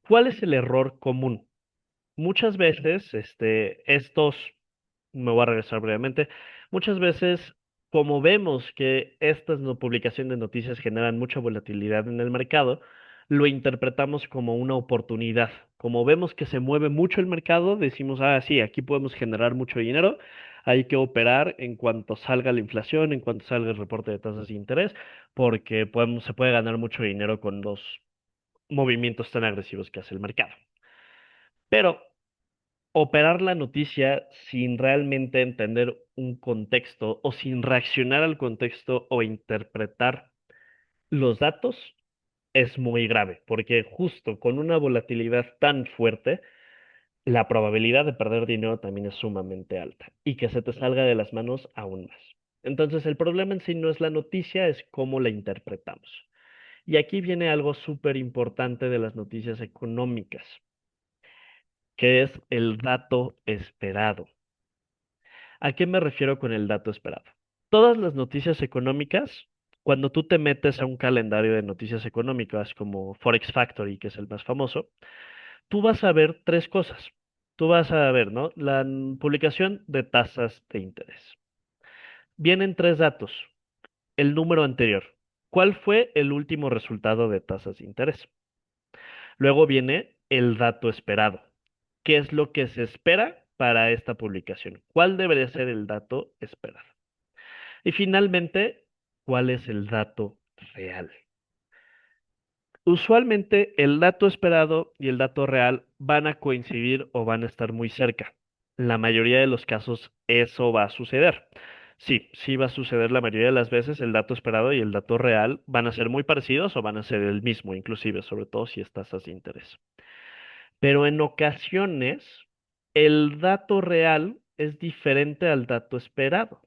¿Cuál es el error común? Muchas veces, me voy a regresar brevemente, muchas veces, como vemos que estas no, publicaciones de noticias generan mucha volatilidad en el mercado, lo interpretamos como una oportunidad. Como vemos que se mueve mucho el mercado, decimos, ah, sí, aquí podemos generar mucho dinero, hay que operar en cuanto salga la inflación, en cuanto salga el reporte de tasas de interés, porque se puede ganar mucho dinero con los movimientos tan agresivos que hace el mercado. Pero operar la noticia sin realmente entender un contexto o sin reaccionar al contexto o interpretar los datos es muy grave, porque justo con una volatilidad tan fuerte, la probabilidad de perder dinero también es sumamente alta y que se te salga de las manos aún más. Entonces, el problema en sí no es la noticia, es cómo la interpretamos. Y aquí viene algo súper importante de las noticias económicas, que es el dato esperado. ¿A qué me refiero con el dato esperado? Todas las noticias económicas, cuando tú te metes a un calendario de noticias económicas como Forex Factory, que es el más famoso, tú vas a ver tres cosas. Tú vas a ver, ¿no? La publicación de tasas de interés. Vienen tres datos. El número anterior. ¿Cuál fue el último resultado de tasas de interés? Luego viene el dato esperado. ¿Qué es lo que se espera para esta publicación? ¿Cuál debería ser el dato esperado? Y finalmente, ¿cuál es el dato real? Usualmente el dato esperado y el dato real van a coincidir o van a estar muy cerca. La mayoría de los casos eso va a suceder. Sí, sí va a suceder la mayoría de las veces. El dato esperado y el dato real van a ser muy parecidos o van a ser el mismo, inclusive, sobre todo si es tasas de interés. Pero en ocasiones el dato real es diferente al dato esperado.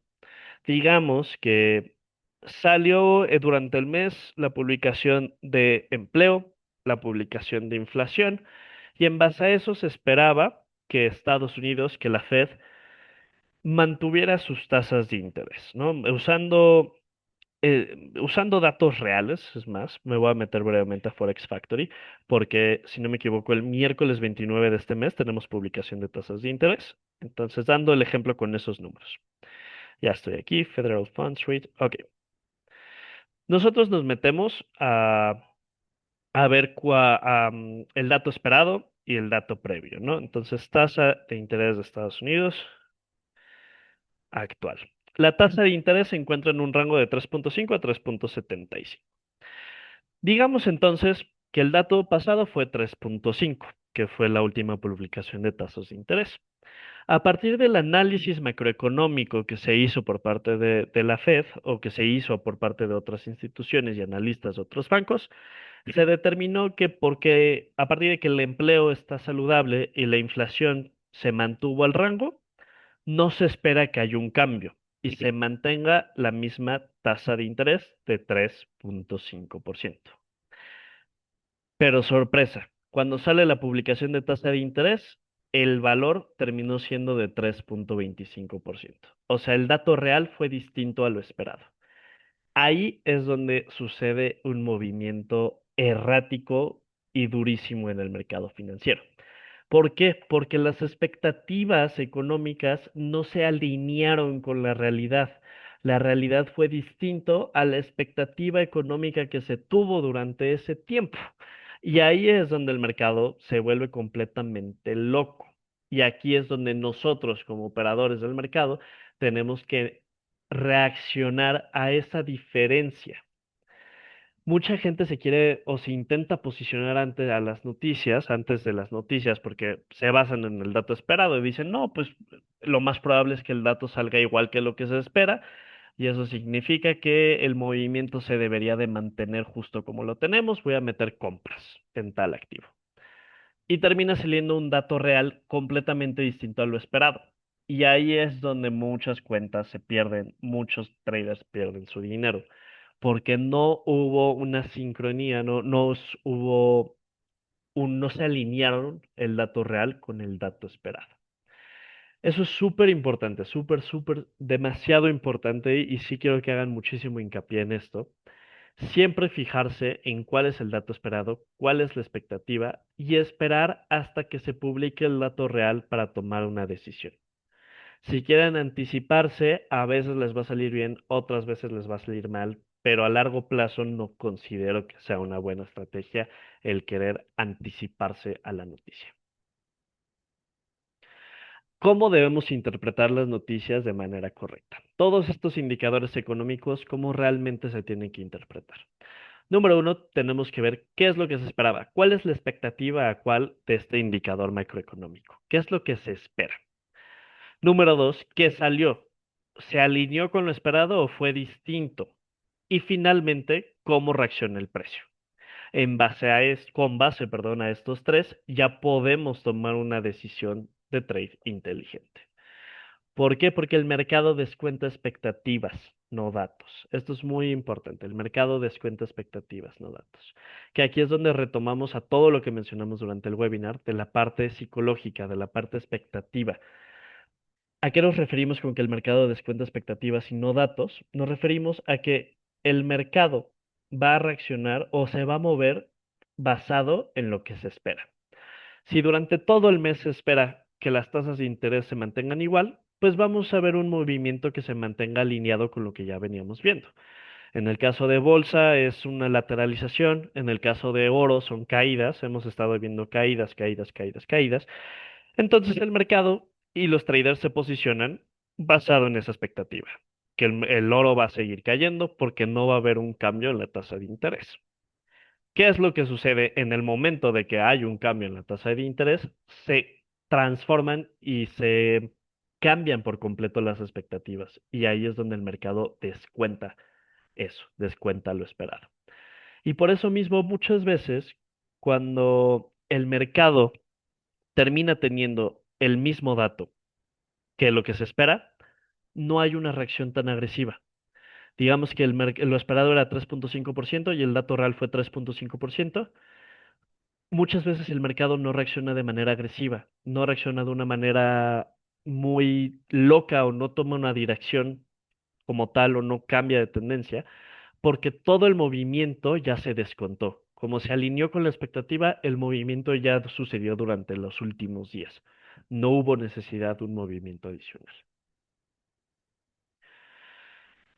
Digamos que salió durante el mes la publicación de empleo, la publicación de inflación, y en base a eso se esperaba que Estados Unidos, que la Fed, mantuviera sus tasas de interés, ¿no? Usando datos reales, es más, me voy a meter brevemente a Forex Factory, porque si no me equivoco, el miércoles 29 de este mes tenemos publicación de tasas de interés. Entonces, dando el ejemplo con esos números. Ya estoy aquí, Federal Funds Rate. Ok. Nosotros nos metemos a ver el dato esperado y el dato previo, ¿no? Entonces, tasa de interés de Estados Unidos actual. La tasa de interés se encuentra en un rango de 3.5 a 3.75. Digamos entonces que el dato pasado fue 3.5, que fue la última publicación de tasas de interés. A partir del análisis macroeconómico que se hizo por parte de la Fed o que se hizo por parte de otras instituciones y analistas de otros bancos, Se determinó que porque a partir de que el empleo está saludable y la inflación se mantuvo al rango, no se espera que haya un cambio y se mantenga la misma tasa de interés de 3,5%. Pero sorpresa, cuando sale la publicación de tasa de interés, el valor terminó siendo de 3,25%. O sea, el dato real fue distinto a lo esperado. Ahí es donde sucede un movimiento errático y durísimo en el mercado financiero. ¿Por qué? Porque las expectativas económicas no se alinearon con la realidad. La realidad fue distinto a la expectativa económica que se tuvo durante ese tiempo. Y ahí es donde el mercado se vuelve completamente loco. Y aquí es donde nosotros, como operadores del mercado, tenemos que reaccionar a esa diferencia. Mucha gente se quiere o se intenta posicionar ante a las noticias, antes de las noticias, porque se basan en el dato esperado y dicen, no, pues lo más probable es que el dato salga igual que lo que se espera, y eso significa que el movimiento se debería de mantener justo como lo tenemos, voy a meter compras en tal activo. Y termina saliendo un dato real completamente distinto a lo esperado. Y ahí es donde muchas cuentas se pierden, muchos traders pierden su dinero, porque no hubo una sincronía, no se alinearon el dato real con el dato esperado. Eso es súper importante, súper, demasiado importante y sí quiero que hagan muchísimo hincapié en esto. Siempre fijarse en cuál es el dato esperado, cuál es la expectativa y esperar hasta que se publique el dato real para tomar una decisión. Si quieren anticiparse, a veces les va a salir bien, otras veces les va a salir mal, pero a largo plazo no considero que sea una buena estrategia el querer anticiparse a la noticia. ¿Cómo debemos interpretar las noticias de manera correcta? Todos estos indicadores económicos, ¿cómo realmente se tienen que interpretar? Número uno, tenemos que ver qué es lo que se esperaba, cuál es la expectativa actual de este indicador macroeconómico, qué es lo que se espera. Número dos, ¿qué salió? ¿Se alineó con lo esperado o fue distinto? Y finalmente, ¿cómo reacciona el precio? Con base, perdón, a estos tres, ya podemos tomar una decisión de trade inteligente. ¿Por qué? Porque el mercado descuenta expectativas, no datos. Esto es muy importante. El mercado descuenta expectativas, no datos. Que aquí es donde retomamos a todo lo que mencionamos durante el webinar de la parte psicológica, de la parte expectativa. ¿A qué nos referimos con que el mercado descuenta expectativas y no datos? Nos referimos a que el mercado va a reaccionar o se va a mover basado en lo que se espera. Si durante todo el mes se espera que las tasas de interés se mantengan igual, pues vamos a ver un movimiento que se mantenga alineado con lo que ya veníamos viendo. En el caso de bolsa es una lateralización, en el caso de oro son caídas, hemos estado viendo caídas. Entonces el mercado y los traders se posicionan basado en esa expectativa, que el oro va a seguir cayendo porque no va a haber un cambio en la tasa de interés. ¿Qué es lo que sucede en el momento de que hay un cambio en la tasa de interés? Se transforman y se cambian por completo las expectativas. Y ahí es donde el mercado descuenta eso, descuenta lo esperado. Y por eso mismo, muchas veces, cuando el mercado termina teniendo el mismo dato que lo que se espera, no hay una reacción tan agresiva. Digamos que lo esperado era 3,5% y el dato real fue 3,5%. Muchas veces el mercado no reacciona de manera agresiva, no reacciona de una manera muy loca o no toma una dirección como tal o no cambia de tendencia, porque todo el movimiento ya se descontó. Como se alineó con la expectativa, el movimiento ya sucedió durante los últimos días. No hubo necesidad de un movimiento adicional.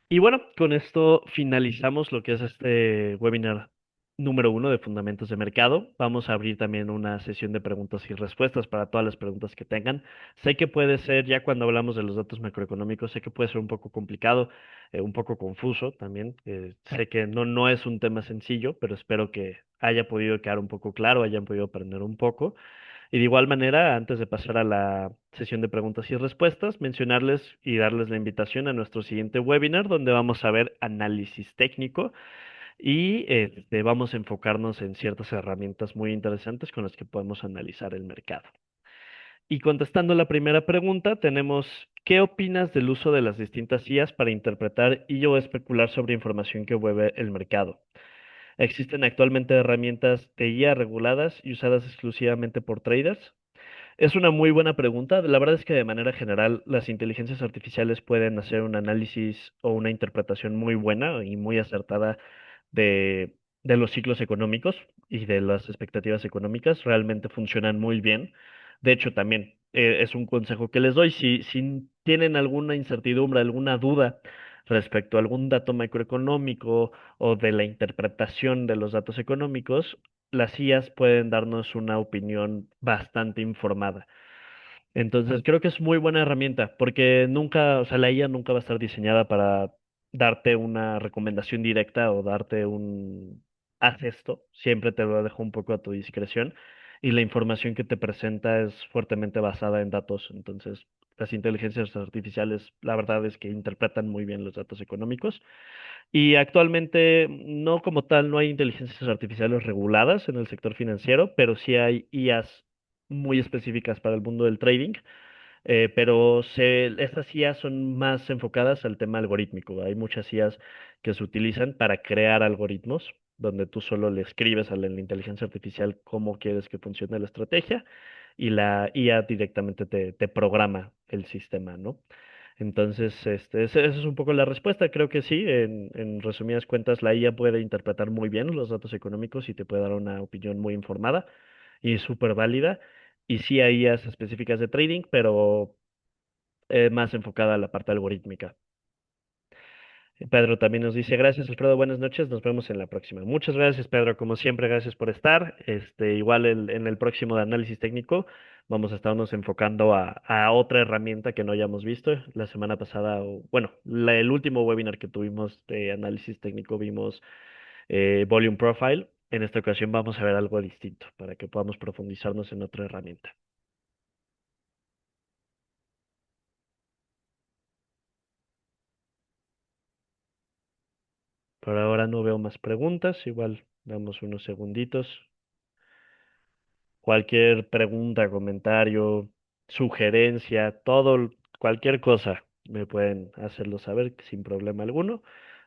Y bueno, con esto finalizamos lo que es este webinar número uno de Fundamentos de Mercado. Vamos a abrir también una sesión de preguntas y respuestas para todas las preguntas que tengan. Sé que puede ser, ya cuando hablamos de los datos macroeconómicos, sé que puede ser un poco complicado, un poco confuso también. Sé que no es un tema sencillo, pero espero que haya podido quedar un poco claro, hayan podido aprender un poco. Y de igual manera, antes de pasar a la sesión de preguntas y respuestas, mencionarles y darles la invitación a nuestro siguiente webinar, donde vamos a ver análisis técnico. y vamos a enfocarnos en ciertas herramientas muy interesantes con las que podemos analizar el mercado. Y contestando la primera pregunta, tenemos, ¿qué opinas del uso de las distintas IAs para interpretar y o especular sobre información que mueve el mercado? ¿Existen actualmente herramientas de IA reguladas y usadas exclusivamente por traders? Es una muy buena pregunta. La verdad es que de manera general las inteligencias artificiales pueden hacer un análisis o una interpretación muy buena y muy acertada de los ciclos económicos y de las expectativas económicas. Realmente funcionan muy bien. De hecho, también es un consejo que les doy. Si tienen alguna incertidumbre, alguna duda respecto a algún dato macroeconómico o de la interpretación de los datos económicos, las IAs pueden darnos una opinión bastante informada. Entonces, creo que es muy buena herramienta porque nunca, o sea, la IA nunca va a estar diseñada para darte una recomendación directa o darte un haz esto. Siempre te lo dejo un poco a tu discreción y la información que te presenta es fuertemente basada en datos. Entonces, las inteligencias artificiales, la verdad es que interpretan muy bien los datos económicos y actualmente, no como tal, no hay inteligencias artificiales reguladas en el sector financiero, pero sí hay IAs muy específicas para el mundo del trading, pero estas IAs son más enfocadas al tema algorítmico. Hay muchas IAs que se utilizan para crear algoritmos, donde tú solo le escribes a la inteligencia artificial cómo quieres que funcione la estrategia y la IA directamente te programa el sistema, ¿no? Entonces, esa es un poco la respuesta. Creo que sí, en resumidas cuentas, la IA puede interpretar muy bien los datos económicos y te puede dar una opinión muy informada y súper válida. Y sí hay IAs específicas de trading, pero más enfocada a la parte algorítmica. Pedro también nos dice, gracias, Alfredo, buenas noches, nos vemos en la próxima. Muchas gracias, Pedro, como siempre, gracias por estar. Igual en el próximo de análisis técnico vamos a estarnos enfocando a otra herramienta que no hayamos visto. La semana pasada, bueno, el último webinar que tuvimos de análisis técnico vimos Volume Profile. En esta ocasión vamos a ver algo distinto para que podamos profundizarnos en otra herramienta. Por ahora no veo más preguntas, igual damos unos segunditos. Cualquier pregunta, comentario, sugerencia, cualquier cosa, me pueden hacerlo saber sin problema alguno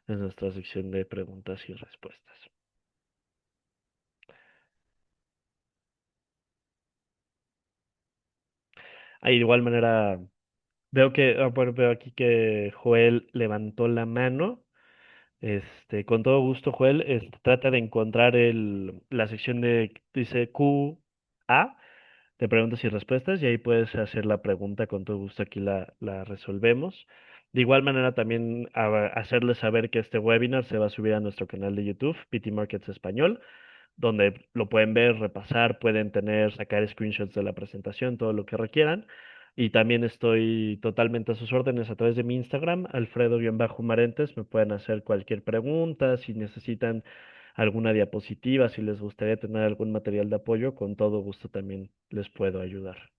en nuestra sección de preguntas y respuestas. De igual manera, bueno, veo aquí que Joel levantó la mano. Con todo gusto, Joel, trata de encontrar la sección dice QA de preguntas y respuestas y ahí puedes hacer la pregunta con todo gusto, aquí la resolvemos. De igual manera también hacerles saber que este webinar se va a subir a nuestro canal de YouTube, PT Markets Español, donde lo pueden ver, repasar, pueden sacar screenshots de la presentación, todo lo que requieran. Y también estoy totalmente a sus órdenes a través de mi Instagram, Alfredo-Marentes. Me pueden hacer cualquier pregunta, si necesitan alguna diapositiva, si les gustaría tener algún material de apoyo, con todo gusto también les puedo ayudar.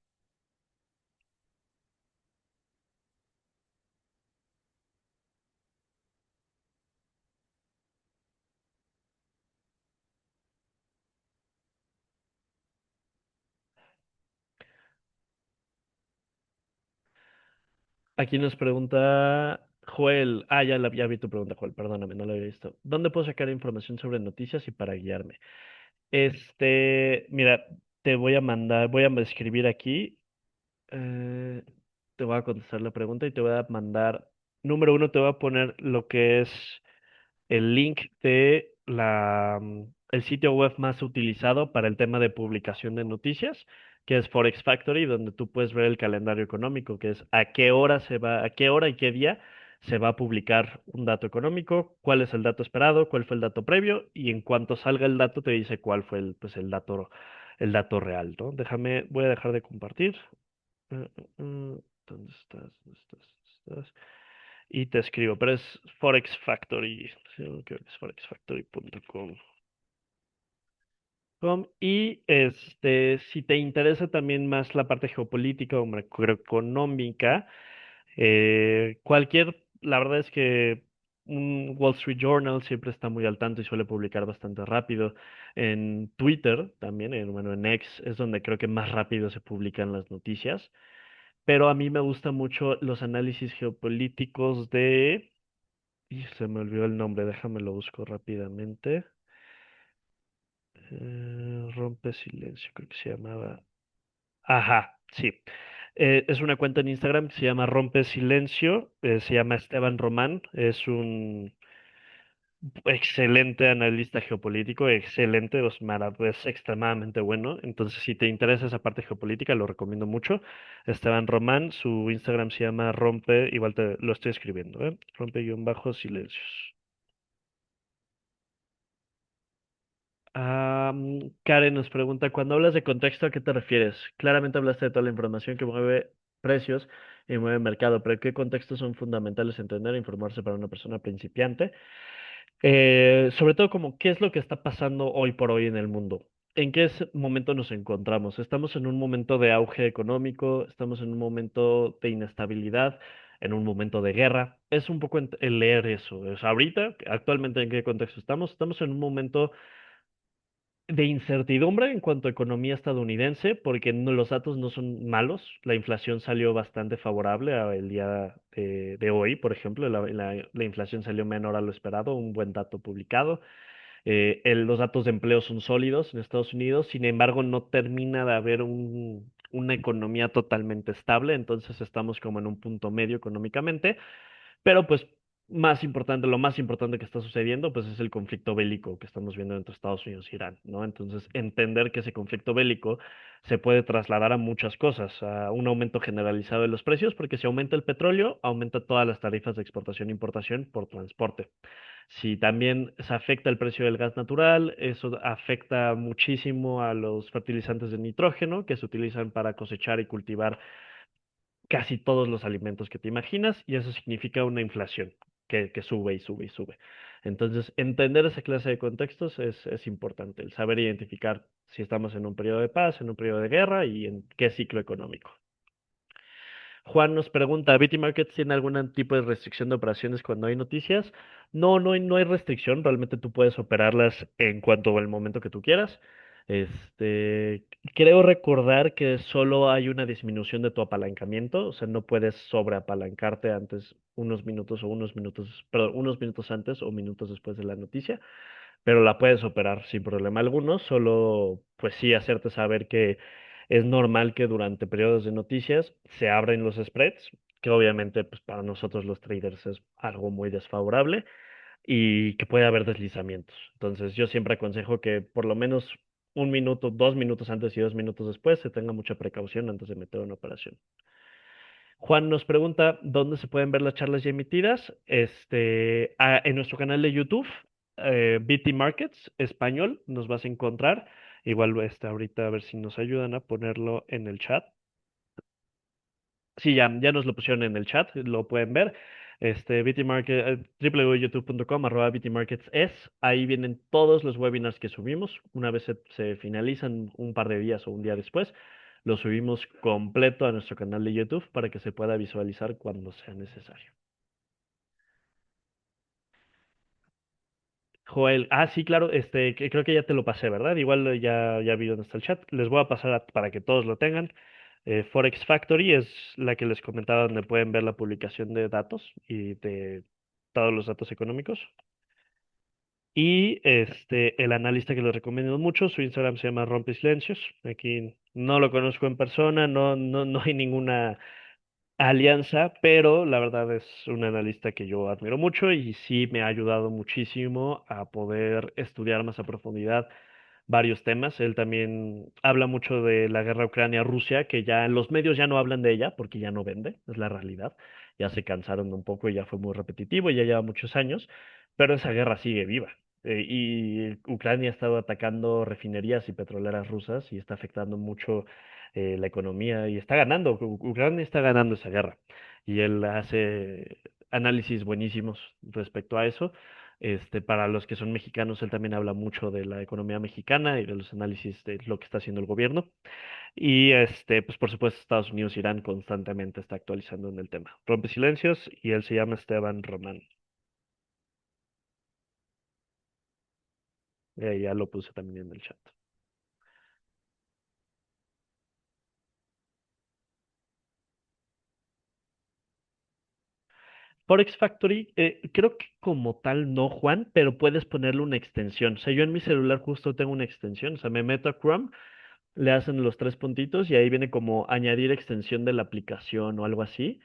Aquí nos pregunta Joel. Ya vi tu pregunta, Joel, perdóname, no la había visto. ¿Dónde puedo sacar información sobre noticias y para guiarme? Mira, te voy a escribir aquí, te voy a contestar la pregunta y te voy a mandar, número uno, te voy a poner lo que es el link de el sitio web más utilizado para el tema de publicación de noticias, que es Forex Factory, donde tú puedes ver el calendario económico, que es a qué hora y qué día se va a publicar un dato económico, cuál es el dato esperado, cuál fue el dato previo, y en cuanto salga el dato te dice cuál fue pues el dato real, ¿no? Voy a dejar de compartir. ¿Dónde estás? ¿Dónde estás? ¿Dónde estás? Y te escribo, pero es Forex Factory, sí, creo que es forexfactory.com. Y si te interesa también más la parte geopolítica o macroeconómica, la verdad es que un Wall Street Journal siempre está muy al tanto y suele publicar bastante rápido. En Twitter también, bueno, en X es donde creo que más rápido se publican las noticias. Pero a mí me gustan mucho los análisis geopolíticos de... Y se me olvidó el nombre, déjame lo busco rápidamente. Rompe silencio, creo que se llamaba. Ajá, sí. Es una cuenta en Instagram que se llama Rompe Silencio, se llama Esteban Román, es un excelente analista geopolítico, excelente, es extremadamente bueno. Entonces, si te interesa esa parte geopolítica, lo recomiendo mucho. Esteban Román, su Instagram se llama Rompe, igual te lo estoy escribiendo, ¿eh? Rompe-silencios. Karen nos pregunta, cuando hablas de contexto, ¿a qué te refieres? Claramente hablaste de toda la información que mueve precios y mueve mercado, pero ¿qué contextos son fundamentales entender e informarse para una persona principiante? Sobre todo como qué es lo que está pasando hoy por hoy en el mundo. ¿En qué momento nos encontramos? ¿Estamos en un momento de auge económico? ¿Estamos en un momento de inestabilidad? ¿En un momento de guerra? Es un poco el leer eso. Es ahorita, actualmente, ¿en qué contexto estamos? Estamos en un momento de incertidumbre en cuanto a economía estadounidense, porque los datos no son malos. La inflación salió bastante favorable el día de hoy, por ejemplo. La inflación salió menor a lo esperado, un buen dato publicado. Los datos de empleo son sólidos en Estados Unidos, sin embargo, no termina de haber una economía totalmente estable, entonces estamos como en un punto medio económicamente. Pero pues lo más importante que está sucediendo pues es el conflicto bélico que estamos viendo entre Estados Unidos e Irán, ¿no? Entonces, entender que ese conflicto bélico se puede trasladar a muchas cosas, a un aumento generalizado de los precios, porque si aumenta el petróleo, aumenta todas las tarifas de exportación e importación por transporte. Si también se afecta el precio del gas natural, eso afecta muchísimo a los fertilizantes de nitrógeno que se utilizan para cosechar y cultivar casi todos los alimentos que te imaginas y eso significa una inflación que sube y sube y sube. Entonces, entender esa clase de contextos es importante, el saber identificar si estamos en un periodo de paz, en un periodo de guerra y en qué ciclo económico. Juan nos pregunta, ¿Bitty Markets tiene algún tipo de restricción de operaciones cuando hay noticias? No, no hay restricción, realmente tú puedes operarlas en cuanto al momento que tú quieras. Creo recordar que solo hay una disminución de tu apalancamiento, o sea, no puedes sobreapalancarte antes unos minutos antes o minutos después de la noticia, pero la puedes operar sin problema alguno, solo pues sí hacerte saber que es normal que durante periodos de noticias se abren los spreads, que obviamente pues para nosotros los traders es algo muy desfavorable y que puede haber deslizamientos. Entonces yo siempre aconsejo que por lo menos un minuto, 2 minutos antes y 2 minutos después se tenga mucha precaución antes de meter una operación. Juan nos pregunta dónde se pueden ver las charlas ya emitidas. En nuestro canal de YouTube, BT Markets Español, nos vas a encontrar. Igual ahorita a ver si nos ayudan a ponerlo en el chat. Sí, ya nos lo pusieron en el chat, lo pueden ver. BT Market, www.youtube.com /BT Markets ahí vienen todos los webinars que subimos. Una vez se finalizan un par de días o un día después, lo subimos completo a nuestro canal de YouTube para que se pueda visualizar cuando sea necesario. Joel, sí, claro, que creo que ya te lo pasé, ¿verdad? Igual ya vi dónde está el chat. Les voy a pasar para que todos lo tengan. Forex Factory es la que les comentaba donde pueden ver la publicación de datos y de todos los datos económicos. Y el analista que les recomiendo mucho, su Instagram se llama Rompe Silencios. Aquí no lo conozco en persona, no hay ninguna alianza, pero la verdad es un analista que yo admiro mucho y sí me ha ayudado muchísimo a poder estudiar más a profundidad varios temas. Él también habla mucho de la guerra Ucrania-Rusia, que ya los medios ya no hablan de ella porque ya no vende, es la realidad. Ya se cansaron un poco y ya fue muy repetitivo, y ya lleva muchos años, pero esa guerra sigue viva. Y Ucrania ha estado atacando refinerías y petroleras rusas y está afectando mucho la economía y está ganando. Ucrania está ganando esa guerra y él hace análisis buenísimos respecto a eso. Para los que son mexicanos, él también habla mucho de la economía mexicana y de los análisis de lo que está haciendo el gobierno. Y pues por supuesto, Estados Unidos e Irán constantemente está actualizando en el tema. Rompe silencios y él se llama Esteban Román. Ya lo puse también en el chat. Forex Factory, creo que como tal no, Juan, pero puedes ponerle una extensión. O sea, yo en mi celular justo tengo una extensión. O sea, me meto a Chrome, le hacen los tres puntitos y ahí viene como añadir extensión de la aplicación o algo así.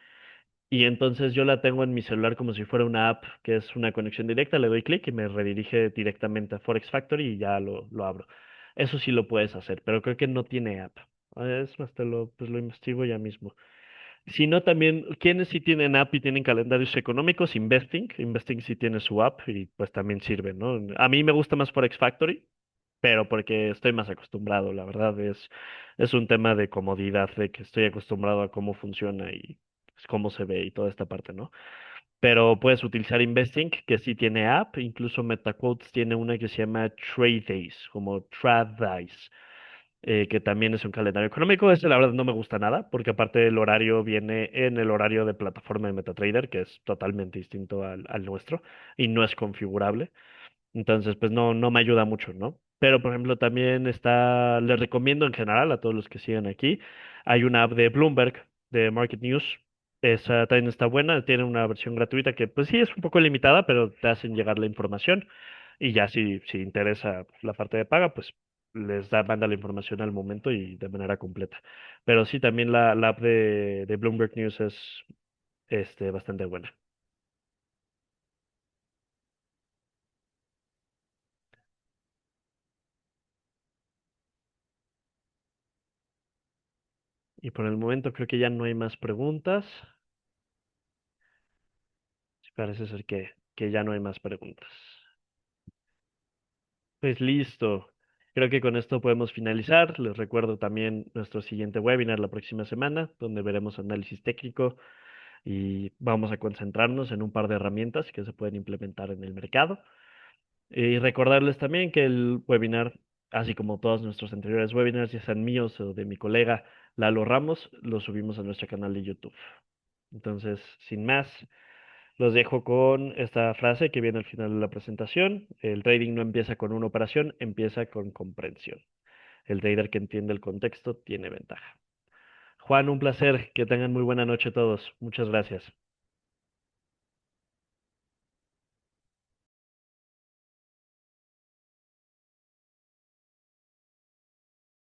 Y entonces yo la tengo en mi celular como si fuera una app que es una conexión directa, le doy clic y me redirige directamente a Forex Factory y ya lo abro. Eso sí lo puedes hacer, pero creo que no tiene app. Es más, pues lo investigo ya mismo. Si no, también, quienes sí tienen app y tienen calendarios económicos, Investing. Investing sí tiene su app y pues también sirve, ¿no? A mí me gusta más Forex Factory, pero porque estoy más acostumbrado, la verdad es un tema de comodidad, de que estoy acostumbrado a cómo funciona y pues, cómo se ve y toda esta parte, ¿no? Pero puedes utilizar Investing, que sí tiene app, incluso MetaQuotes tiene una que se llama Trade Days, como Trad Days, que también es un calendario económico. Ese la verdad no me gusta nada, porque aparte el horario viene en el horario de plataforma de MetaTrader, que es totalmente distinto al nuestro y no es configurable. Entonces, pues no me ayuda mucho, ¿no? Pero, por ejemplo, también está, les recomiendo en general a todos los que siguen aquí, hay una app de Bloomberg, de Market News. Esa también está buena, tiene una versión gratuita que, pues sí, es un poco limitada, pero te hacen llegar la información. Y ya si interesa la parte de paga, pues manda la información al momento y de manera completa. Pero sí, también la app de Bloomberg News es bastante buena. Y por el momento creo que ya no hay más preguntas. Sí, parece ser que ya no hay más preguntas. Pues listo. Creo que con esto podemos finalizar. Les recuerdo también nuestro siguiente webinar la próxima semana, donde veremos análisis técnico y vamos a concentrarnos en un par de herramientas que se pueden implementar en el mercado. Y recordarles también que el webinar, así como todos nuestros anteriores webinars, ya sean míos o de mi colega Lalo Ramos, los subimos a nuestro canal de YouTube. Entonces, sin más, los dejo con esta frase que viene al final de la presentación. El trading no empieza con una operación, empieza con comprensión. El trader que entiende el contexto tiene ventaja. Juan, un placer. Que tengan muy buena noche todos. Muchas gracias.